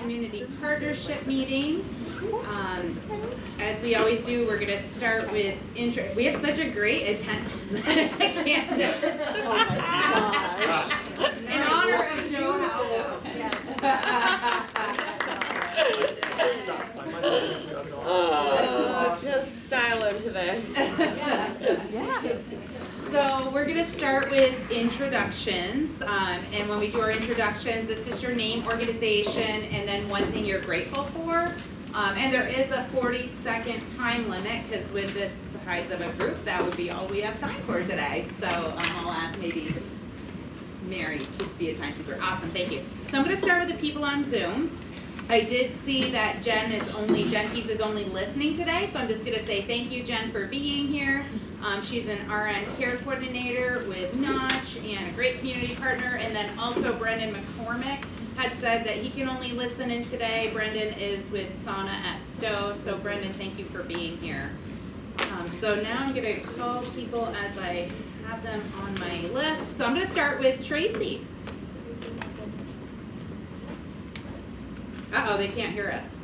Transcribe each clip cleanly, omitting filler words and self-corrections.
Community Partnership Meeting. As we always do, we're going to start with intro. We have such a great attendance. I can't do this. In honor of Joe Howell. Yes. Just styling today. Yes. Yeah. So we're going to start with introductions, and when we do our introductions, it's just your name, organization, and then one thing you're grateful for. And there is a 40-second time limit, because with this size of a group, that would be all we have time for today. So I'll ask maybe Mary to be a timekeeper. Awesome, thank you. So I'm going to start with the people on Zoom. I did see that Jen Pease is only listening today, so I'm just going to say thank you, Jen, for being here. She's an RN care coordinator with Notch and a great community partner. And then also Brendan McCormick had said that he can only listen in today. Brendan is with Sauna at Stowe. So Brendan, thank you for being here. So now I'm going to call people as I have them on my list. So I'm going to start with Tracy. Uh-oh, they can't hear us.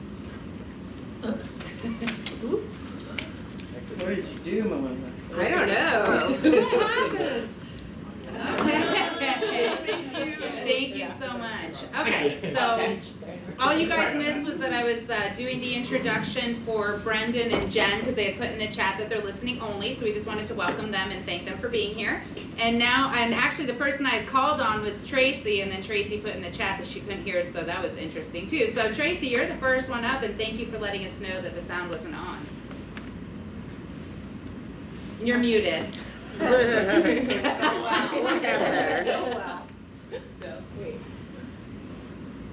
What did you do, Melinda? I don't know. What happened? Thank you so much. Okay, so all you guys missed was that I was doing the introduction for Brendan and Jen, because they had put in the chat that they're listening only, so we just wanted to welcome them and thank them for being here. And actually the person I had called on was Tracy, and then Tracy put in the chat that she couldn't hear us, so that was interesting too. So Tracy, you're the first one up, and thank you for letting us know that the sound wasn't on. You're muted. Wow, look at there. Wow. So, wait.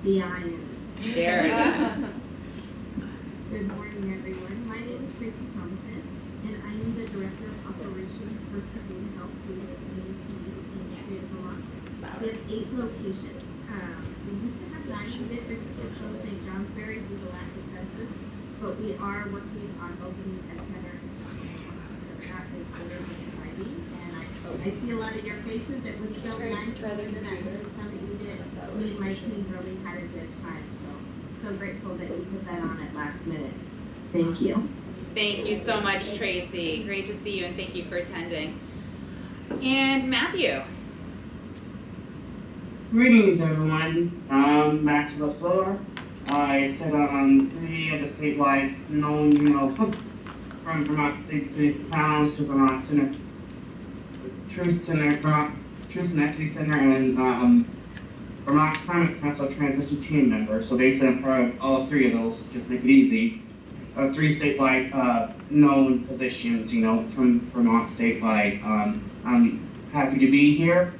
The iron. There we go. Good morning, everyone. My name is Tracy Thompson, and I am the Director of Operations for Civilian Health with AT in the state of Vermont. We have 8 locations. We used to have 9. We did recently close St. Johnsbury due to lack of census, but we are working on opening a center in Stockholm. So that is really exciting, and I see a lot of your faces. It was so nice other than that group summit you did. Me and my team really had a good time. So grateful that you put that on at last minute. Thank you. Thank you so much, Tracy. Great to see you, and thank you for attending. And Matthew. Greetings, everyone. Max LaFleur. I sit on 3 of the statewide known, from Vermont State City Towns to Vermont Center, Truth and Equity Center, and Vermont Climate Council Transition Team member. So basically, I'm part of all 3 of those. Just make it easy. 3 statewide known positions, from Vermont statewide. I'm happy to be here.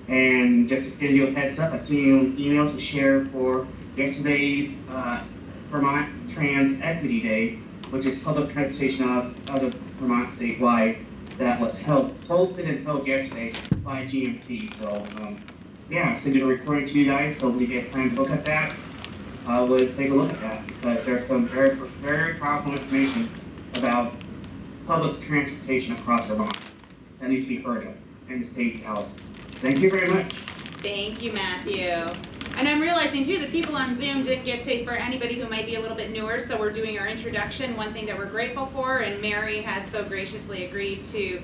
And just to give you a heads up, I sent you an email to share for yesterday's Vermont Trans Equity Day, which is public transportation of the Vermont statewide, that was hosted and held yesterday by GMT. So yeah, I sent you a recording to you guys, so when you get time to look at that, I would take a look at that, because there's some very, very powerful information about public transportation across Vermont that needs to be heard of in the State House. Thank you very much. Thank you, Matthew. And I'm realizing too that people on Zoom didn't get to, for anybody who might be a little bit newer, so we're doing our introduction. One thing that we're grateful for, and Mary has so graciously agreed to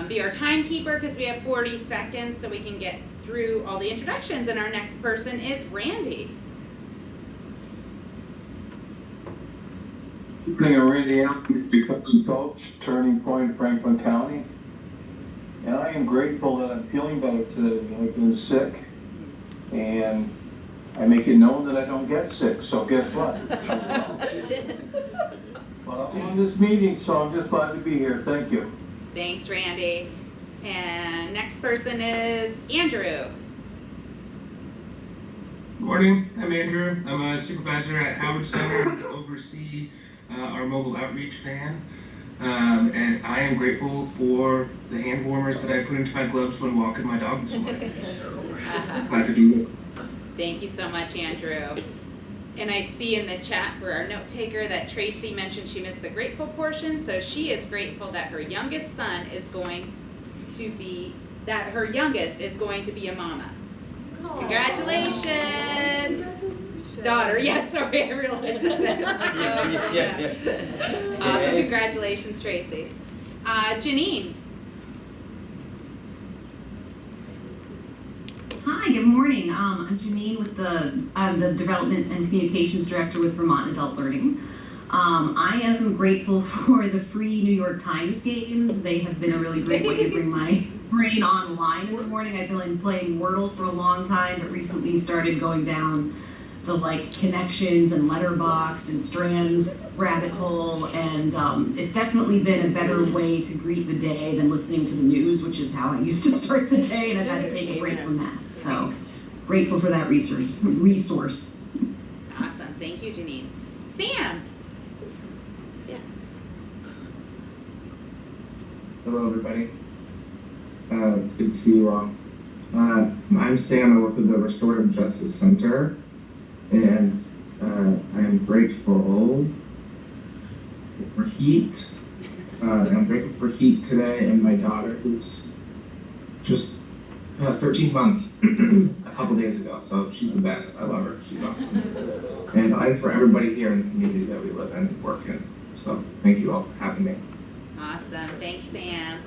be our timekeeper, because we have 40 seconds so we can get through all the introductions. And our next person is Randy. Good morning, I'm Randy Allen, becoming coach, Turning Point, Franklin County. And I am grateful that I'm feeling better today. I've been sick, and I make it known that I don't get sick, so guess what? But I'm on this meeting, so I'm just glad to be here. Thank you. Thanks, Randy. And next person is Andrew. Good morning, I'm Andrew. I'm a supervisor at Howard Center and oversee our mobile outreach van. And I am grateful for the hand warmers that I put into my gloves when walking my dog this morning. Glad to be here. Thank you so much, Andrew. And I see in the chat for our note taker that Tracy mentioned she missed the grateful portion, so she is grateful that her youngest son is going to be a mama. Aww. Congratulations! Daughter, yes, sorry, I realized that. Awesome, congratulations, Tracy. Janine. Hi, good morning. I'm Janine I'm the Development and Communications Director with Vermont Adult Learning. I am grateful for the free New York Times games. They have been a really great way to bring my brain online in the morning. I've been playing Wordle for a long time, but recently started going down the connections and letterboxd and strands rabbit hole, and it's definitely been a better way to greet the day than listening to the news, which is how I used to start the day, and I've had to take a break from that. So grateful for that resource. Awesome, thank you, Janine. Sam. Hello, everybody. It's good to see you all. I'm Sam. I work with the Restorative Justice Center, and I am grateful for heat. I'm grateful for heat today, and my daughter, who's just 13 months a couple days ago, so she's the best. I love her. She's awesome. And I'm for everybody here in the community that we live and work in. So thank you all for having me. Awesome, thanks, Sam.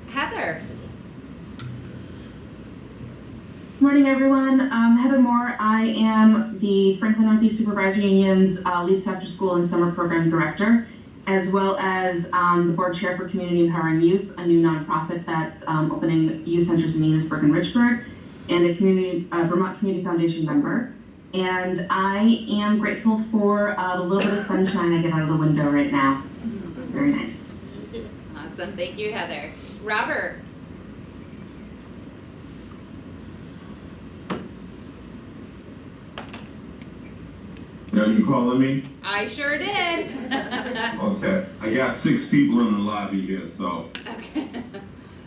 Heather. Morning, everyone. Heather Moore. I am the Franklin Northeast Supervisory Union's Leaps After School and Summer Program Director, as well as the Board Chair for Community Empowering Youth, a new nonprofit that's opening youth centers in Enosburg and Richburg, and a Vermont Community Foundation member. And I am grateful for the little bit of sunshine I get out of the window right now. It's very nice. Awesome, thank you, Heather. Robert. Are you calling me? I sure did. Okay. I got 6 people in the lobby here, so Okay.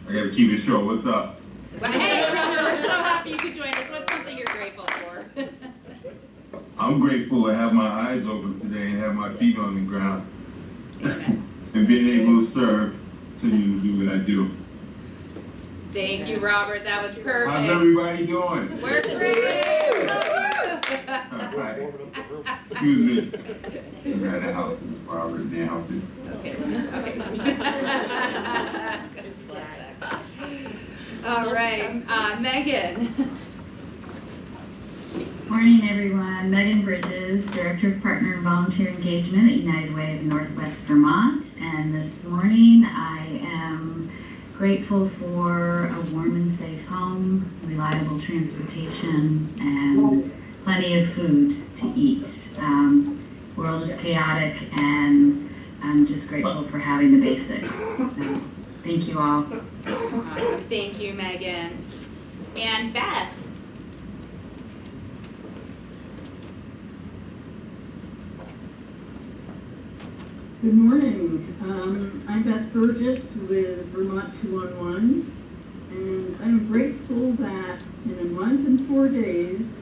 I gotta keep it short. What's up? Well, hey, Robert, we're so happy you could join us. What's something you're grateful for? I'm grateful to have my eyes open today and have my feet on the ground and being able to serve, continue to do what I do. Thank you, Robert. That was perfect. How's everybody doing? We're great. Hi. Excuse me. I'm at the house is Robert now. Okay. Bless that guy. All right, Megan. Morning, everyone. Megan Bridges, Director of Partner and Volunteer Engagement at United Way of Northwest Vermont. And this morning I am grateful for a warm and safe home, reliable transportation, and plenty of food to eat. World is chaotic, and I'm just grateful for having the basics. So thank you all. Awesome. Thank you, Megan. And Beth. Good morning. I'm Beth Burgess with Vermont 211, and I'm grateful that in a month and 4 days,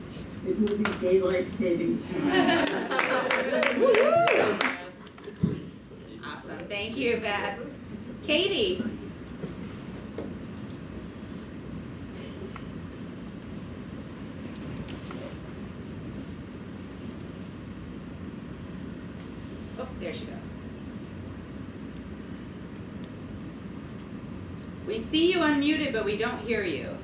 it will be daylight savings time. Awesome. Thank you, Beth. Katie. Oh, there she goes. We see you unmuted, but we don't hear you.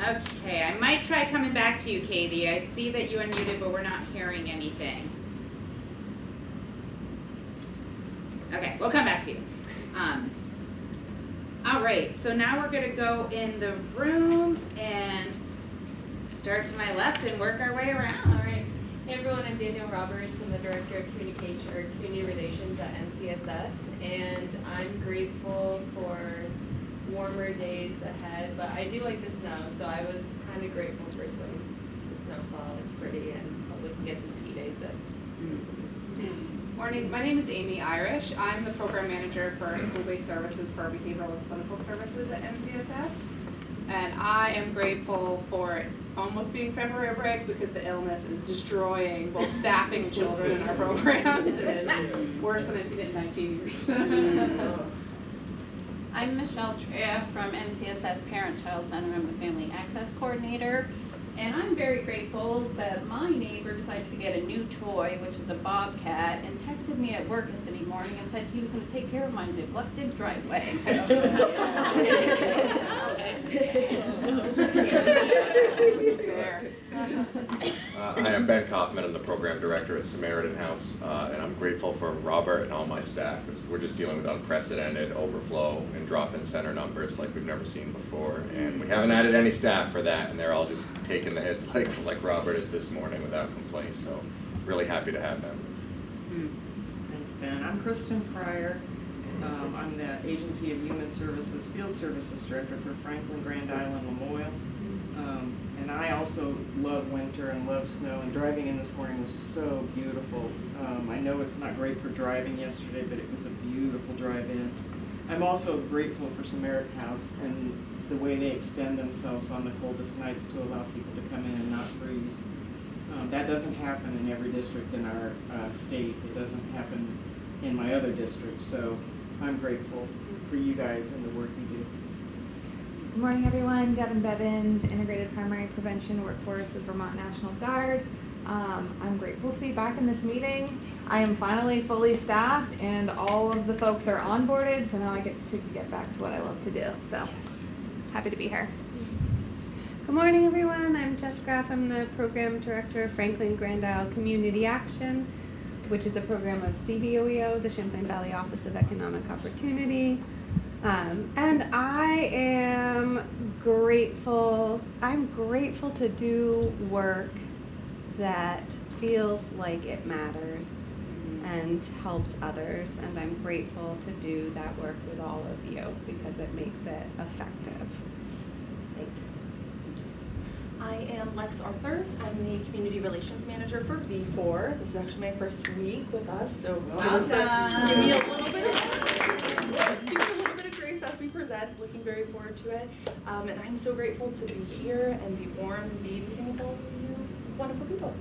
Okay, I might try coming back to you, Katie. I see that you unmuted, but we're not hearing anything. Okay, we'll come back to you. All right, so now we're gonna go in the room and start to my left and work our way around. All right. Hey everyone, I'm Danielle Roberts. I'm the Director of Communication or Community Relations at NCSS, and I'm grateful for warmer days ahead, but I do like the snow, so I was kind of grateful for some snowfall. It's pretty, and hope we can get some ski days in. Morning, my name is Amy Irish. I'm the Program Manager for School-Based Services for Behavioral and Clinical Services at NCSS. And I am grateful for it almost being February break because the illness is destroying both staffing and children in our programs. It is worse than I've seen it in 19 years. I'm Michelle Trea from NCSS Parent Child Center. I'm the Family Access Coordinator. And I'm very grateful that my neighbor decided to get a new toy, which is a bobcat, and texted me at work yesterday morning and said he was going to take care of my neglected driveway. So. Hi, I'm Ben Kaufman. I'm the program director at Samaritan House, and I'm grateful for Robert and all my staff because we're just dealing with unprecedented overflow and drop-in center numbers like we've never seen before, and we haven't added any staff for that, and they're all just taking the hits like Robert is this morning without complaint. So, really happy to have them. Thanks, Ben. I'm Kristen Pryor. I'm the Agency of Human Services Field Services Director for Franklin Grand Island Memorial. And I also love winter and love snow, and driving in this morning was so beautiful. I know it's not great for driving yesterday, but it was a beautiful drive in. I'm also grateful for Samaritan House and the way they extend themselves on the coldest nights to allow people to come in and not freeze. That doesn't happen in every district in our state. It doesn't happen in my other district, so I'm grateful for you guys and the work you do. Good morning, everyone. Devin Bevins, Integrated Primary Prevention Workforce with Vermont National Guard. I'm grateful to be back in this meeting. I am finally fully staffed and all of the folks are onboarded, so now I get to get back to what I love to do. So happy to be here. Good morning, everyone. I'm Jess Graff. I'm the Program Director of Franklin Grand Isle Community Action, which is a program of CVOEO, the Champlain Valley Office of Economic Opportunity. And I am grateful. I'm grateful to do work that feels like it matters and helps others. And I'm grateful to do that work with all of you because it makes it effective. Thank you. I am Lex Arthurs. I'm the Community Relations Manager for V4. This is actually my first week with us, so give me a little bit of grace as we present. Looking very forward to it. And I'm so grateful to be here and be warm and be meeting with all of you wonderful people.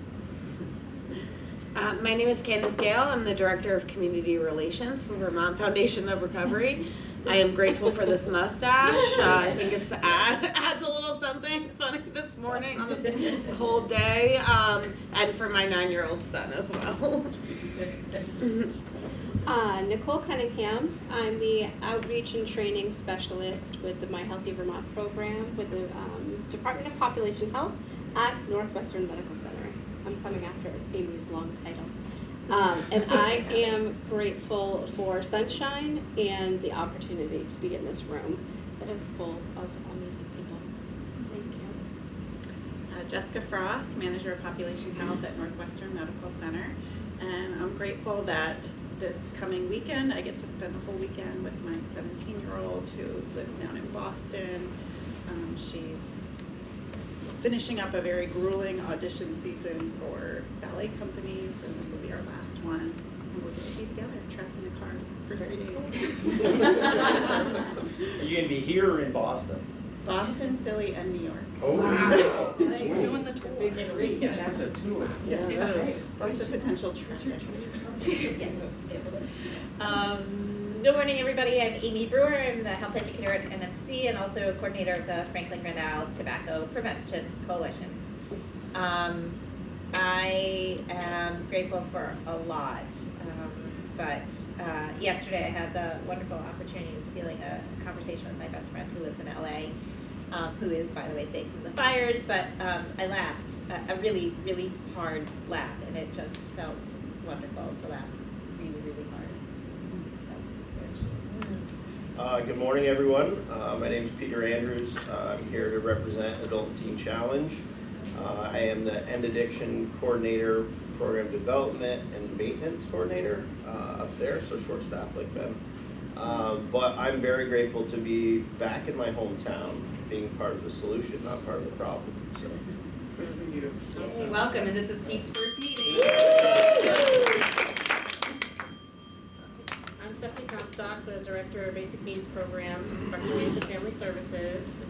My name is Candace Gale. I'm the Director of Community Relations for Vermont Foundation of Recovery. I am grateful for this mustache. I think it adds a little something funny this morning on this cold day, and for my 9-year-old son as well. Nicole Cunningham. I'm the Outreach and Training Specialist with the My Healthy Vermont program with the Department of Population Health at Northwestern Medical Center. I'm coming after Amy's long title. And I am grateful for sunshine and the opportunity to be in this room that is full of amazing people. Thank you. Jessica Frost, Manager of Population Health at Northwestern Medical Center. And I'm grateful that this coming weekend I get to spend the whole weekend with my 17-year-old who lives down in Boston. She's finishing up a very grueling audition season for ballet companies, and this will be our last one. And we're going to be together, trapped in a car for 3 days. Are you going to be here or in Boston? Boston, Philly, and New York. Oh, wow. Nice. Doing the tour. Yeah, that's a tour. Yeah. Lots of potential treasure. Yes. Good morning, everybody. I'm Amy Brewer. I'm the health educator at NMC and also a coordinator of the Franklin Grand Isle Tobacco Prevention Coalition. I am grateful for a lot, but yesterday I had the wonderful opportunity of stealing a conversation with my best friend who lives in LA, who is, by the way, safe from the fires, but I laughed, a really, really hard laugh, and it just felt wonderful to laugh really, really hard. Good morning, everyone. My name is Peter Andrews. I'm here to represent Adult and Teen Challenge. I am the End Addiction Coordinator, Program Development and Maintenance Coordinator up there, so short staff like them. But I'm very grateful to be back in my hometown, being part of the solution, not part of the problem. So, Yay, welcome, and this is Pete's first meeting. I'm Stephanie Comstock, the Director of Basic Needs Programs with Spectrum Youth and Family Services.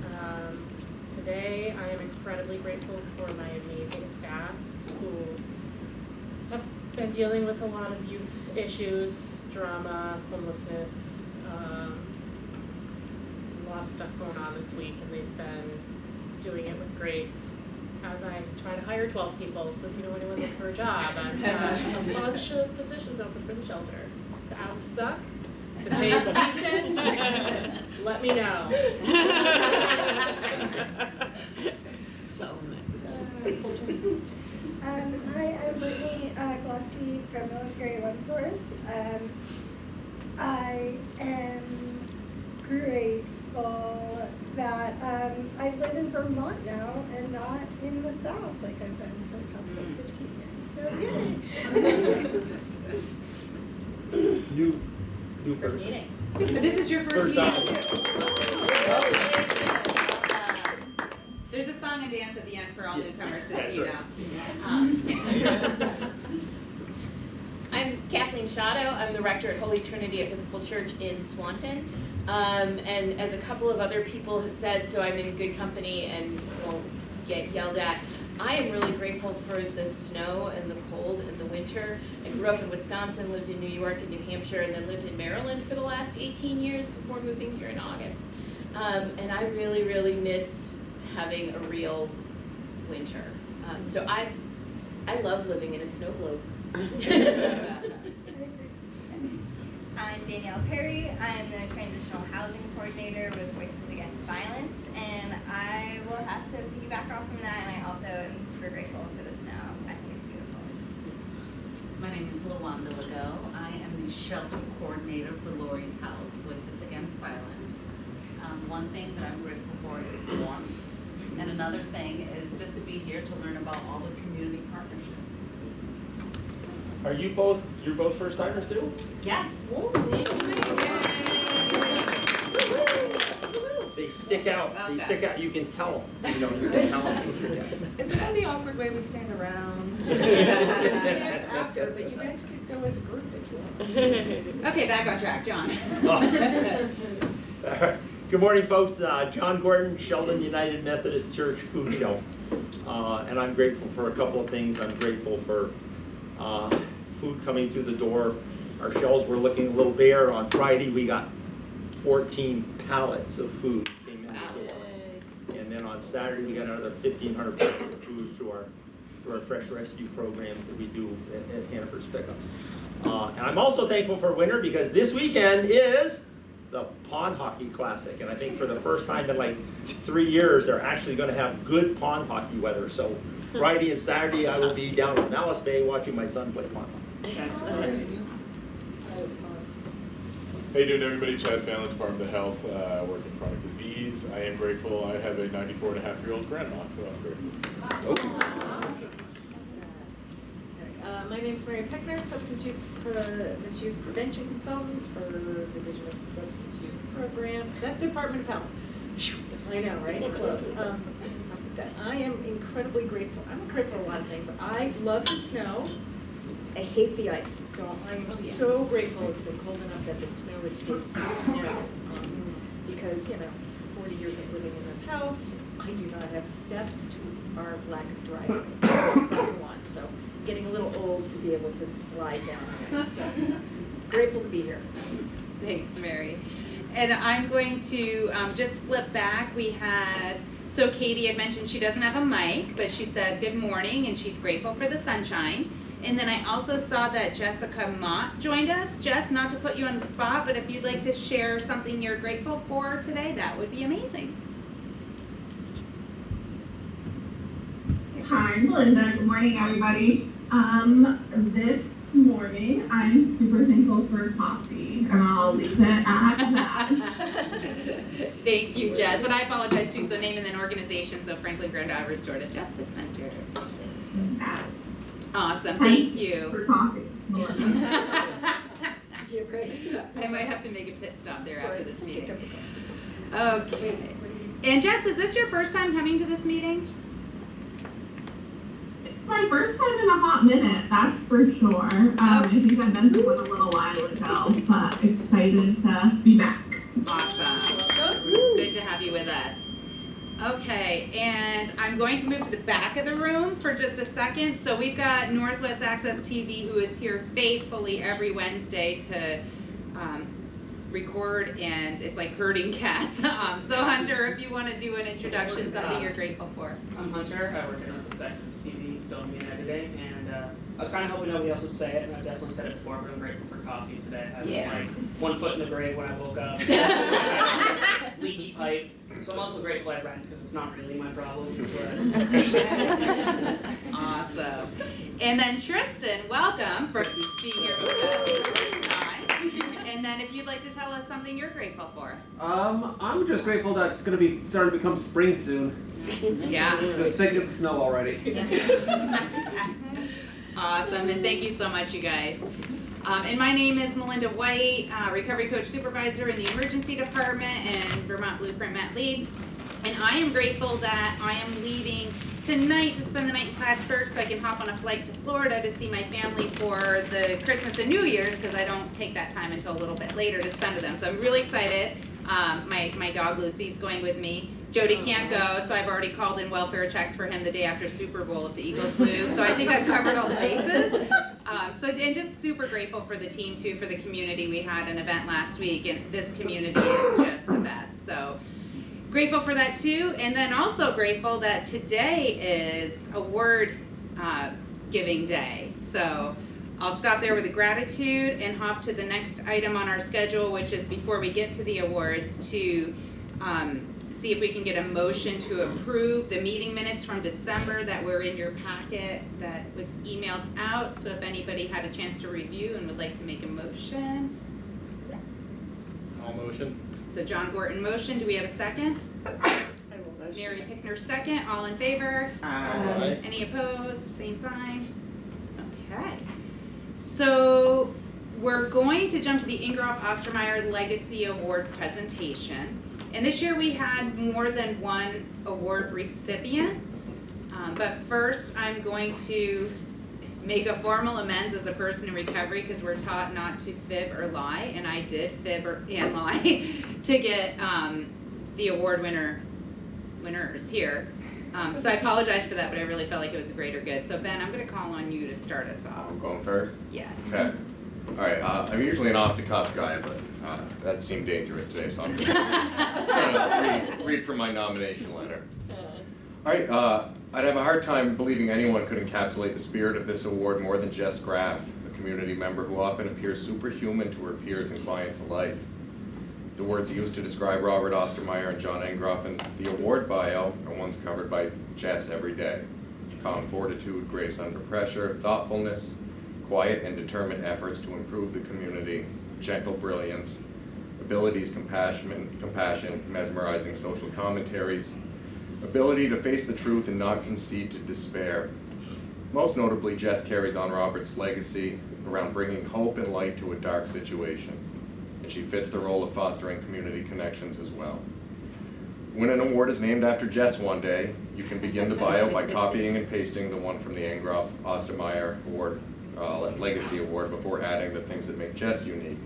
Today, I am incredibly grateful for my amazing staff who have been dealing with a lot of youth issues, drama, homelessness, a lot of stuff going on this week, and they've been doing it with grace as I try to hire 12 people. So if you know anyone looking for a job, I've got a bunch of positions open for the shelter. The hours suck, the pay is decent, let me know. Hi, I'm Brittany Gillespie from Military One Source. I am grateful that I live in Vermont now and not in the South like I've been for the past like 15 years. So yay! New person. This is your first meeting. There's a song and dance at the end for all newcomers, just so you know. I'm Kathleen Shadow. I'm the rector at Holy Trinity Episcopal Church in Swanton. And as a couple of other people have said, so I'm in good company and won't get yelled at, I am really grateful for the snow and the cold and the winter. I grew up in Wisconsin, lived in New York and New Hampshire, and then lived in Maryland for the last 18 years before moving here in August. And I really, really missed having a real winter. So I love living in a snow globe. I'm Danielle Perry. I'm the Transitional Housing Coordinator with Voices Against Violence, and I will have to piggyback off from that, and I also am super grateful for the snow. I think it's beautiful. My name is LaWanda Legault. I am the Shelter Coordinator for Lori's House, Voices Against Violence. One thing that I'm grateful for is warmth, and another thing is just to be here to learn about all the community partnerships. Are you both, you're both first timers too? Yes. They stick out, you can tell them, you know, you can tell them they stick out. Is it the awkward way we stand around? Dance after, but you guys could go as a group if you want. Okay, back on track, John. Good morning, folks. John Gordon, Sheldon United Methodist Church Food Shelf. And I'm grateful for a couple of things. I'm grateful for food coming through the door. Our shelves were looking a little bare. On Friday, we got 14 pallets of food came in the door. And then on Saturday, we got another 1,500 pounds of food through our fresh rescue programs that we do at Hannaford's Pickups. And I'm also thankful for winter because this weekend is the Pond Hockey Classic. And I think for the first time in like 3 years, they're actually going to have good pond hockey weather. So Friday and Saturday, I will be down in Malice Bay watching my son play pond hockey. That's great. How you doing, everybody? Chad Fallon, Department of Health, work in chronic disease. I am grateful. I have a 94.5-year-old grandma who I'm grateful for. My name is Mary Peckner, Substance Use Misuse Prevention Consultant for Division of Substance Use Programs. That Department of Health. I know, right? Close. I am incredibly grateful. I'm grateful for a lot of things. I love the snow. I hate the ice, so I am so grateful it's been cold enough that the snow has stayed snow. Because, 40 years of living in this house, I do not have steps to our lack of driving across the lawn. So getting a little old to be able to slide down there. So grateful to be here. Thanks, Mary. And I'm going to just flip back. So Katie had mentioned she doesn't have a mic, but she said good morning and she's grateful for the sunshine. And then I also saw that Jessica Mott joined us. Jess, not to put you on the spot, but if you'd like to share something you're grateful for today, that would be amazing. Hi, Melinda. Good morning, everybody. This morning, I'm super thankful for coffee, and I'll leave it at that. Thank you, Jess. And I apologize too, so name and then organization, so Franklin Grandal Restorative Justice Center. That's awesome, thank you. For coffee, I might have to make a pit stop there after this meeting. Okay. And Jess, is this your first time coming to this meeting? It's my first time in a hot minute, that's for sure. I think I've been to one a little while ago, but excited to be back. Awesome. Good to have you with us. Okay, and I'm going to move to the back of the room for just a second. So we've got Northwest Access TV who is here faithfully every Wednesday to record, and it's like herding cats. So Hunter, if you want to do an introduction, something you're grateful for. I'm Hunter. I work at Northwest Texas TV, film and editing, and I was kind of hoping nobody else would say it, and I've definitely said it before, but I'm grateful for coffee today. I was like 1 foot in the grave when I woke up. Leaky pipe. So I'm also grateful I rent because it's not really my problem. But Awesome. And then Tristan, welcome for being here with us for the first time. And then if you'd like to tell us something you're grateful for. I'm just grateful that it's going to be starting to become spring soon. Yeah. Just think of the snow already. Awesome, and thank you so much, you guys. And my name is Melinda White, Recovery Coach Supervisor in the Emergency Department and Vermont Blueprint Mat Lead. And I am grateful that I am leaving tonight to spend the night in Plattsburgh so I can hop on a flight to Florida to see my family for the Christmas and New Year's, because I don't take that time until a little bit later to spend with them. So I'm really excited. My dog Lucy's going with me. Jody can't go, so I've already called in welfare checks for him the day after Super Bowl if the Eagles lose. So I think I've covered all the bases. And just super grateful for the team too, for the community. We had an event last week, and this community is just the best. So grateful for that too, and then also grateful that today is award giving day. So I'll stop there with a gratitude and hop to the next item on our schedule, which is before we get to the awards to see if we can get a motion to approve the meeting minutes from December that were in your packet that was emailed out. So if anybody had a chance to review and would like to make a motion. I'll motion. So John Gorton motion, do we have a second? Mary Pickner second, all in favor? Aye. Any opposed, same sign? Okay. So we're going to jump to the Ingroff Ostermeyer Legacy Award presentation. And this year we had more than one award recipient. But first I'm going to make a formal amends as a person in recovery, because we're taught not to fib or lie, and I did fib and lie to get the award winners here. So I apologize for that, but I really felt like it was a greater good. So Ben, I'm going to call on you to start us off. I'm going first? Yes. Okay. All right, I'm usually an off-the-cuff guy, but that seemed dangerous today, so I'm just gonna read from my nomination letter. All right, I'd have a hard time believing anyone could encapsulate the spirit of this award more than Jess Graff, a community member who often appears superhuman to her peers and clients alike. The words used to describe Robert Ostermeyer and John Engroff in the award bio are ones covered by Jess every day. Calm fortitude, grace under pressure, thoughtfulness, quiet and determined efforts to improve the community, gentle brilliance, abilities, compassion, mesmerizing social commentaries, ability to face the truth and not concede to despair. Most notably, Jess carries on Robert's legacy around bringing hope and light to a dark situation, and she fits the role of fostering community connections as well. When an award is named after Jess one day, you can begin the bio by copying and pasting the one from the Engroff Ostermeyer Award, Legacy Award, before adding the things that make Jess unique,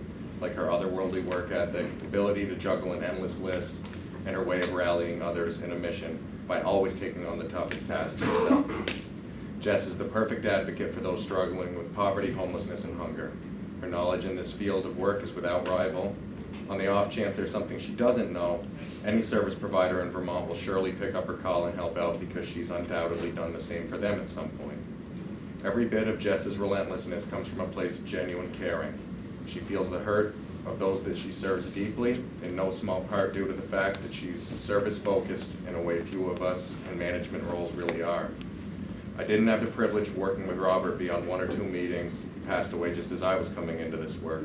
like her otherworldly work ethic, ability to juggle an endless list, and her way of rallying others in a mission by always taking on the toughest task herself. Jess is the perfect advocate for those struggling with poverty, homelessness, and hunger. Her knowledge in this field of work is without rival. On the off chance there's something she doesn't know, any service provider in Vermont will surely pick up her call and help out, because she's undoubtedly done the same for them at some point. Every bit of Jess's relentlessness comes from a place of genuine caring. She feels the hurt of those that she serves deeply, in no small part due to the fact that she's service-focused in a way few of us in management roles really are. I didn't have the privilege of working with Robert beyond 1 or 2 meetings. He passed away just as I was coming into this work.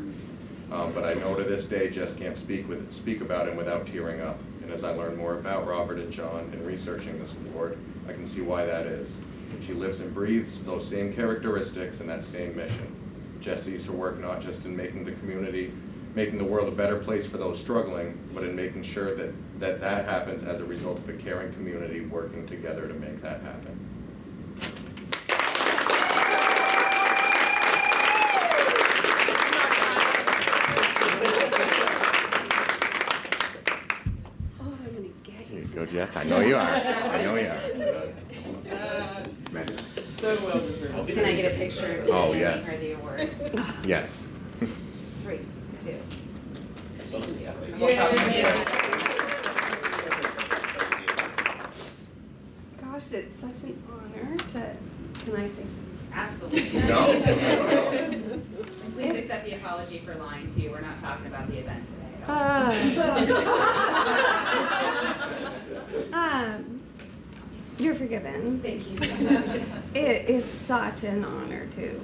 But I know to this day Jess can't speak about him without tearing up. And as I learn more about Robert and John in researching this award, I can see why that is. She lives and breathes those same characteristics and that same mission. Jess sees her work not just in making the world a better place for those struggling, but in making sure that happens as a result of a caring community working together to make that happen. Here you go, Jess. I know you are. I know you are. So well deserved. Can I get a picture of you Oh, giving yes. her the award? Yes. 3, 2. Gosh, it's such an honor to, can I say something? Absolutely. No. And please accept the apology for lying to you. We're not talking about the event today at all. You're forgiven. Thank you. It is such an honor to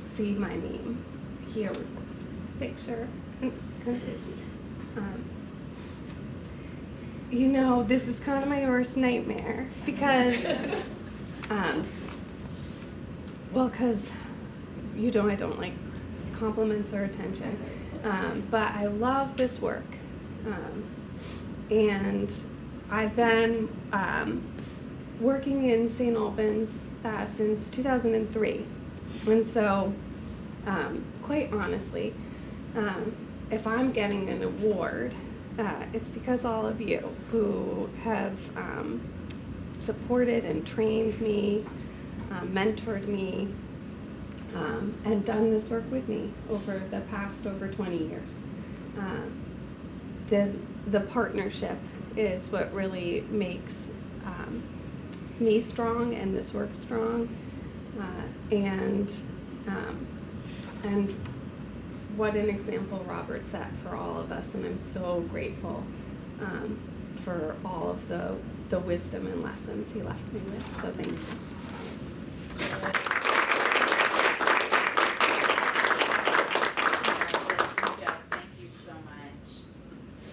see my name here with this picture. You know, this is kind of my worst nightmare because, because you know I don't like compliments or attention, but I love this work, and I've been working in St. Albans since 2003, and so quite honestly, if I'm getting an award, it's because all of you who have supported and trained me, mentored me, and done this work with me over the past over 20 years. The partnership is what really makes me strong and this work strong, and what an example Robert set for all of us, and I'm so grateful for all of the wisdom and lessons he left me with, so thank you. Thank you so much.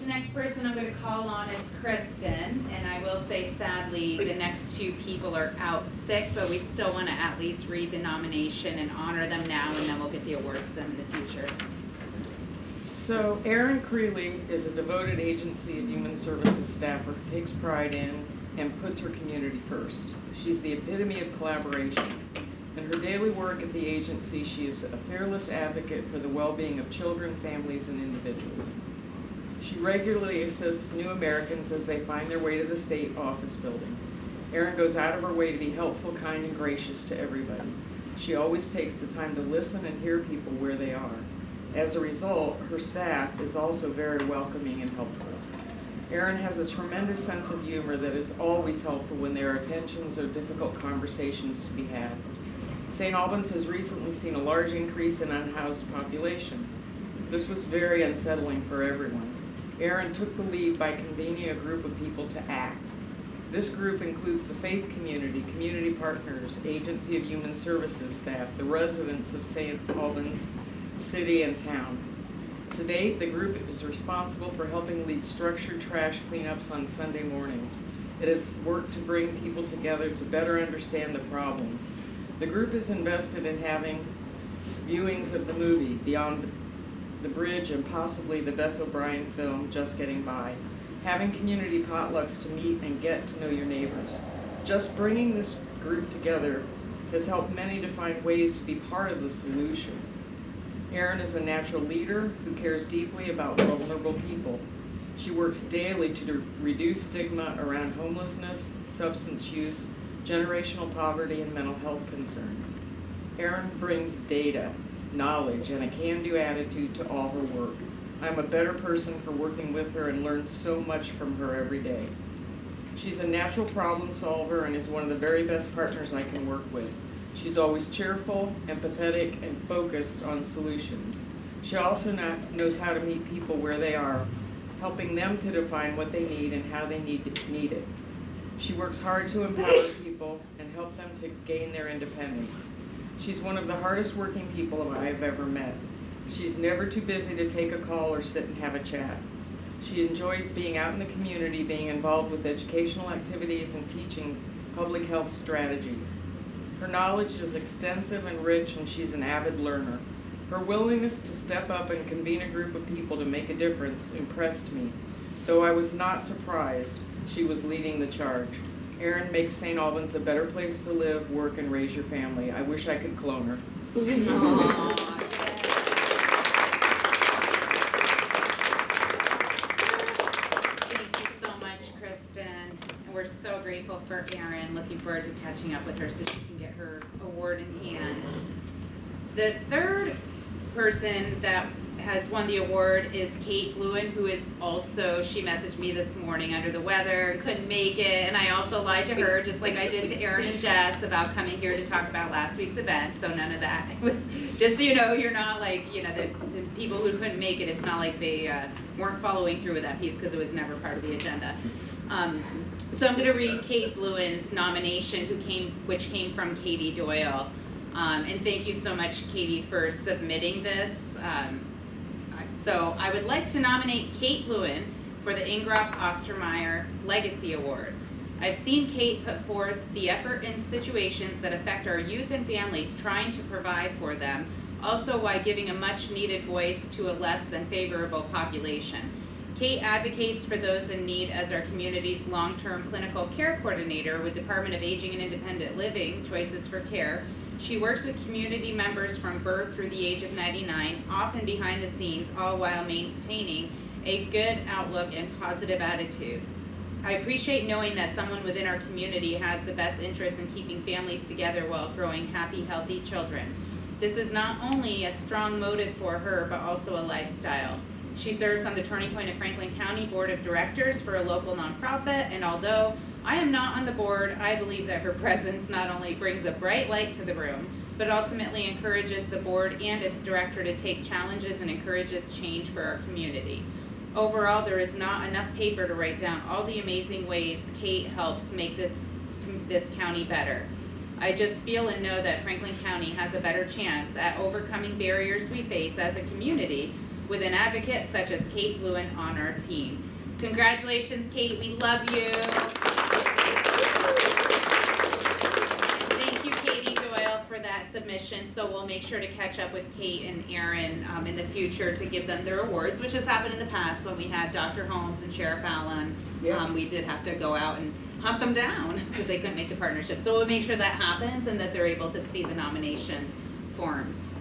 The next person I'm going to call on is Kristen, and I will say sadly the next two people are out sick, but we still want to at least read the nomination and honor them now, and then we'll get the awards to them in the future. So Erin Creeley is a devoted Agency of Human Services staffer who takes pride in and puts her community first. She's the epitome of collaboration. In her daily work at the agency, she is a fearless advocate for the well-being of children, families, and individuals. She regularly assists new Americans as they find their way to the state office building. Erin goes out of her way to be helpful, kind, and gracious to everybody. She always takes the time to listen and hear people where they are. As a result, her staff is also very welcoming and helpful. Erin has a tremendous sense of humor that is always helpful when there are tensions or difficult conversations to be had. St. Albans has recently seen a large increase in unhoused population. This was very unsettling for everyone. Erin took the lead by convening a group of people to act. This group includes the faith community, community partners, Agency of Human Services staff, the residents of St. Albans City and town. To date, the group is responsible for helping lead structured trash cleanups on Sunday mornings. It has worked to bring people together to better understand the problems. The group is invested in having viewings of the movie Beyond the Bridge and possibly the Bess O'Brien film Just Getting By. Having community potlucks to meet and get to know your neighbors. Just bringing this group together has helped many to find ways to be part of the solution. Erin is a natural leader who cares deeply about vulnerable people. She works daily to reduce stigma around homelessness, substance use, generational poverty, and mental health concerns. Erin brings data, knowledge, and a can-do attitude to all her work. I'm a better person for working with her and learn so much from her every day. She's a natural problem solver and is one of the very best partners I can work with. She's always cheerful, empathetic, and focused on solutions. She also knows how to meet people where they are, helping them to define what they need and how they need it. She works hard to empower people and help them to gain their independence. She's one of the hardest working people I've ever met. She's never too busy to take a call or sit and have a chat. She enjoys being out in the community, being involved with educational activities and teaching public health strategies. Her knowledge is extensive and rich, and she's an avid learner. Her willingness to step up and convene a group of people to make a difference impressed me, though I was not surprised she was leading the charge. Erin makes St. Albans a better place to live, work, and raise your family. I wish I could clone her. We're so grateful for Erin. Looking forward to catching up with her so she can get her award in hand. The third person that has won the award is Kate Bluen, who is also, she messaged me this morning under the weather, couldn't make it, and I also lied to her, just like I did to Erin and Jess, about coming here to talk about last week's event, so none of that. It was, just so you know, you're not like, you know, the people who couldn't make it, it's not like they weren't following through with that piece, because it was never part of the agenda. So I'm gonna read Kate Bluen's nomination, which came from Katie Doyle. And thank you so much, Katie, for submitting this. So I would like to nominate Kate Bluen for the Ingroff Ostermeyer Legacy Award. I've seen Kate put forth the effort in situations that affect our youth and families, trying to provide for them, also while giving a much needed voice to a less than favorable population. Kate advocates for those in need as our community's long-term clinical care coordinator with Department of Aging and Independent Living, Choices for Care. She works with community members from birth through the age of 99, often behind the scenes, all while maintaining a good outlook and positive attitude. I appreciate knowing that someone within our community has the best interest in keeping families together while growing happy, healthy children. This is not only a strong motive for her, but also a lifestyle. She serves on the Turning Point of Franklin County Board of Directors for a local nonprofit, and although I am not on the board, I believe that her presence not only brings a bright light to the room, but ultimately encourages the board and its director to take challenges and encourages change for our community. Overall, there is not enough paper to write down all the amazing ways Kate helps make this county better. I just feel and know that Franklin County has a better chance at overcoming barriers we face as a community with an advocate such as Kate Bluen on our team. Congratulations, Kate, we love you. Thank you, Katie Doyle, for that submission. So we'll make sure to catch up with Kate and Erin in the future to give them their awards, which has happened in the past when we had Dr. Holmes and Sheriff Allen. Yeah. We did have to go out and hunt them down because they couldn't make the partnership. So we'll make sure that happens and that they're able to see the nomination forms.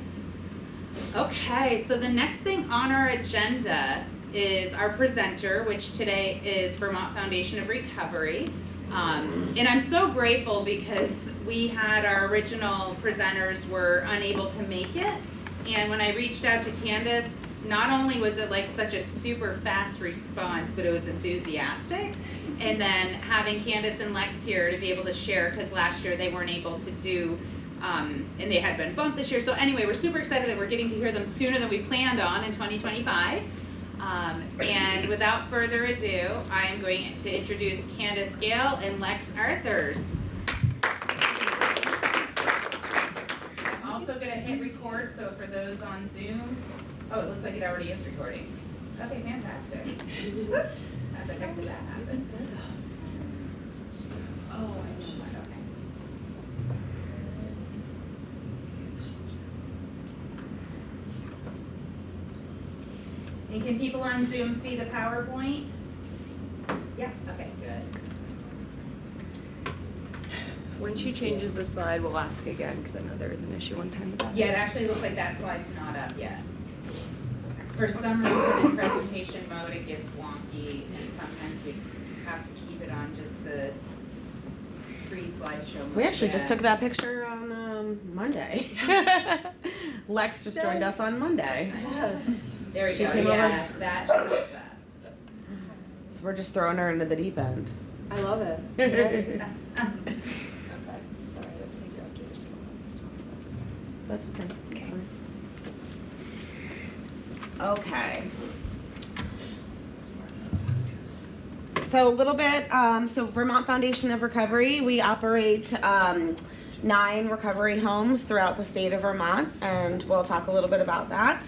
Okay, so the next thing on our agenda is our presenter, which today is Vermont Foundation of Recovery. And I'm so grateful because we had our original presenters were unable to make it. And when I reached out to Candace, not only was it like such a super fast response, but it was enthusiastic. And then having Candace and Lex here to be able to share, because last year they weren't able to do, and they had been bumped this year. So anyway, we're super excited that we're getting to hear them sooner than we planned on in 2025. And without further ado, I am going to introduce Candace Gale and Lex Arthurs. I'm also going to hit record, so for those on Zoom, oh, it looks like it already is recording. Okay, fantastic. How the heck did that happen? Oh, I know that, okay. And can people on Zoom see the PowerPoint? Yeah, okay, good. When she changes the slide, we'll ask again, because I know there was an issue one time with that. Yeah, it actually looks like that slide's not up yet. For some reason in presentation mode it gets wonky, and sometimes we have to keep it on just the pre-slideshow mode. We actually just took that picture on Monday. Lex just joined us on Monday. Yes. There we She go, came yeah, over. that shows up. So we're just throwing her into the deep end. I love it. Okay, sorry, I don't think you have to respond on this one. That's okay. Okay. Okay. So a little bit, so Vermont Foundation of Recovery, we operate 9 recovery homes throughout the state of Vermont, and we'll talk a little bit about that.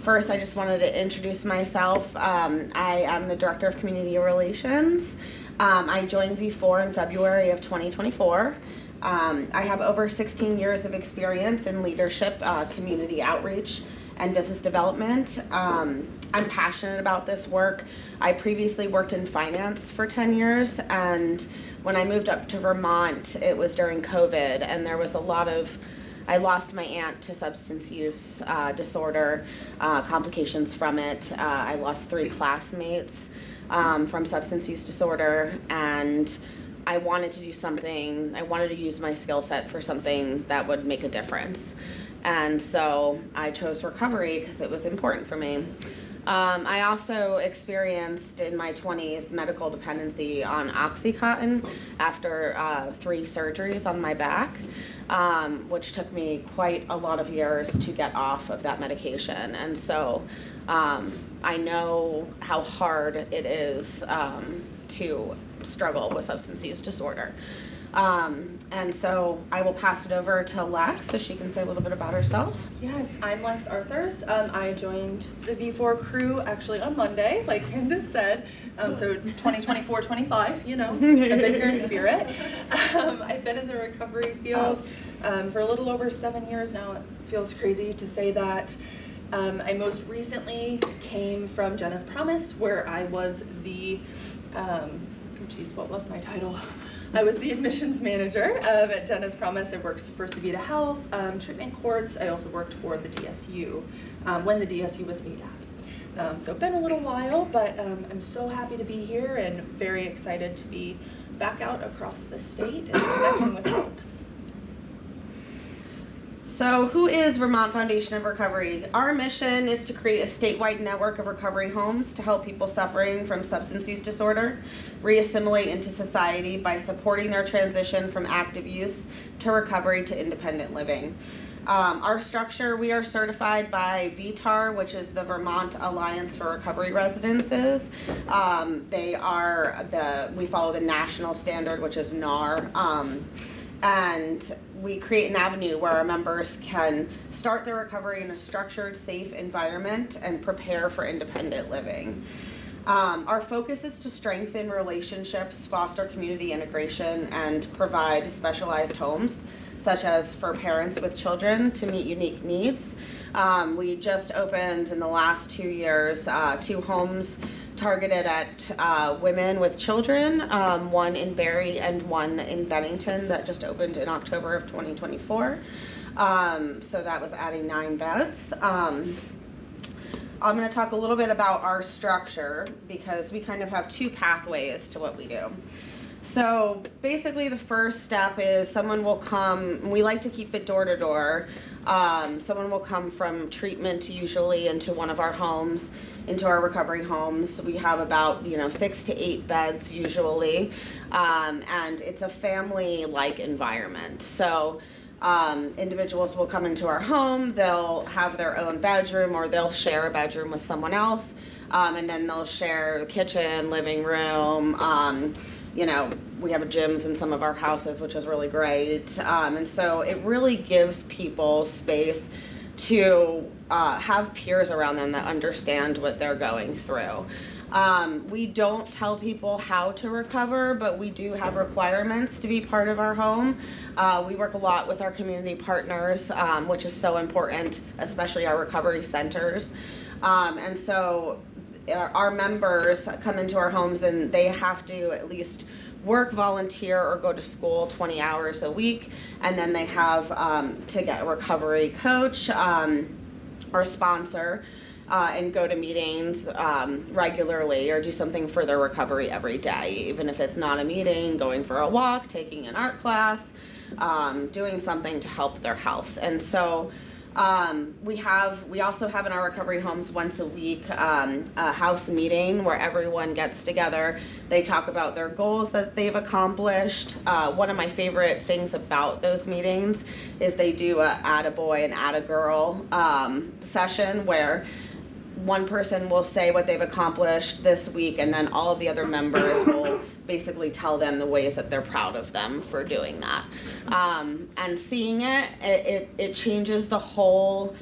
First, I just wanted to introduce myself. I am the Director of Community Relations. I joined V4 in February of 2024. I have over 16 years of experience in leadership, community outreach, and business development. I'm passionate about this work. I previously worked in finance for 10 years, and when I moved up to Vermont, it was during COVID, and there was a lot of, I lost my aunt to substance use disorder, complications from it. I lost 3 classmates from substance use disorder, and I wanted to do something, I wanted to use my skill set for something that would make a difference. And so I chose recovery because it was important for me. I also experienced in my 20s medical dependency on Oxycontin after 3 surgeries on my back, which took me quite a lot of years to get off of that medication. And so I know how hard it is to struggle with substance use disorder. And so I will pass it over to Lex so she can say a little bit about herself. Yes, I'm Lex Arthurs. I joined the V4 crew actually on Monday, like Candace said. So 2024-25, you know, I've been here in spirit. I've been in the recovery field for a little over 7 years now. It feels crazy to say that. I most recently came from Jenna's Promise, where I was the, what was my title? I was the admissions manager at Jenna's Promise. I worked for Savita Health, treatment courts. I also worked for the DSU when the DSU was made up. So been a little while, but I'm so happy to be here and very excited to be back out across the state and connecting with folks. So who is Vermont Foundation of Recovery? Our mission is to create a statewide network of recovery homes to help people suffering from substance use disorder reassimilate into society by supporting their transition from active use to recovery to independent living. Our structure, we are certified by VTAR, which is the Vermont Alliance for Recovery Residences. We follow the national standard, which is NAR. And we create an avenue where our members can start their recovery in a structured, safe environment and prepare for independent living. Our focus is to strengthen relationships, foster community integration, and provide specialized homes, such as for parents with children to meet unique needs. We just opened in the last 2 years 2 homes targeted at women with children, one in Barrie and one in Bennington that just opened in October of 2024. So that was adding 9 beds. I'm going to talk a little bit about our structure because we kind of have 2 pathways to what we do. So basically the first step is someone will come, we like to keep it door to door. Someone will come from treatment usually into one of our homes, into our recovery homes. We have about 6 to 8 beds usually, and it's a family-like environment. So individuals will come into our home, they'll have their own bedroom or they'll share a bedroom with someone else, and then they'll share the kitchen, living room. We have gyms in some of our houses, which is really great. And so it really gives people space to have peers around them that understand what they're going through. We don't tell people how to recover, but we do have requirements to be part of our home. We work a lot with our community partners, which is so important, especially our recovery centers. And so our members come into our homes and they have to at least work, volunteer, or go to school 20 hours a week, and then they have to get a recovery coach or sponsor and go to meetings regularly or do something for their recovery every day, even if it's not a meeting, going for a walk, taking an art class, doing something to help their health. And so we also have in our recovery homes once a week a house meeting where everyone gets together. They talk about their goals that they've accomplished. One of my favorite things about those meetings is they do a attaboy and attagirl session where one person will say what they've accomplished this week, and then all of the other members will basically tell them the ways that they're proud of them for doing that. And seeing it changes the whole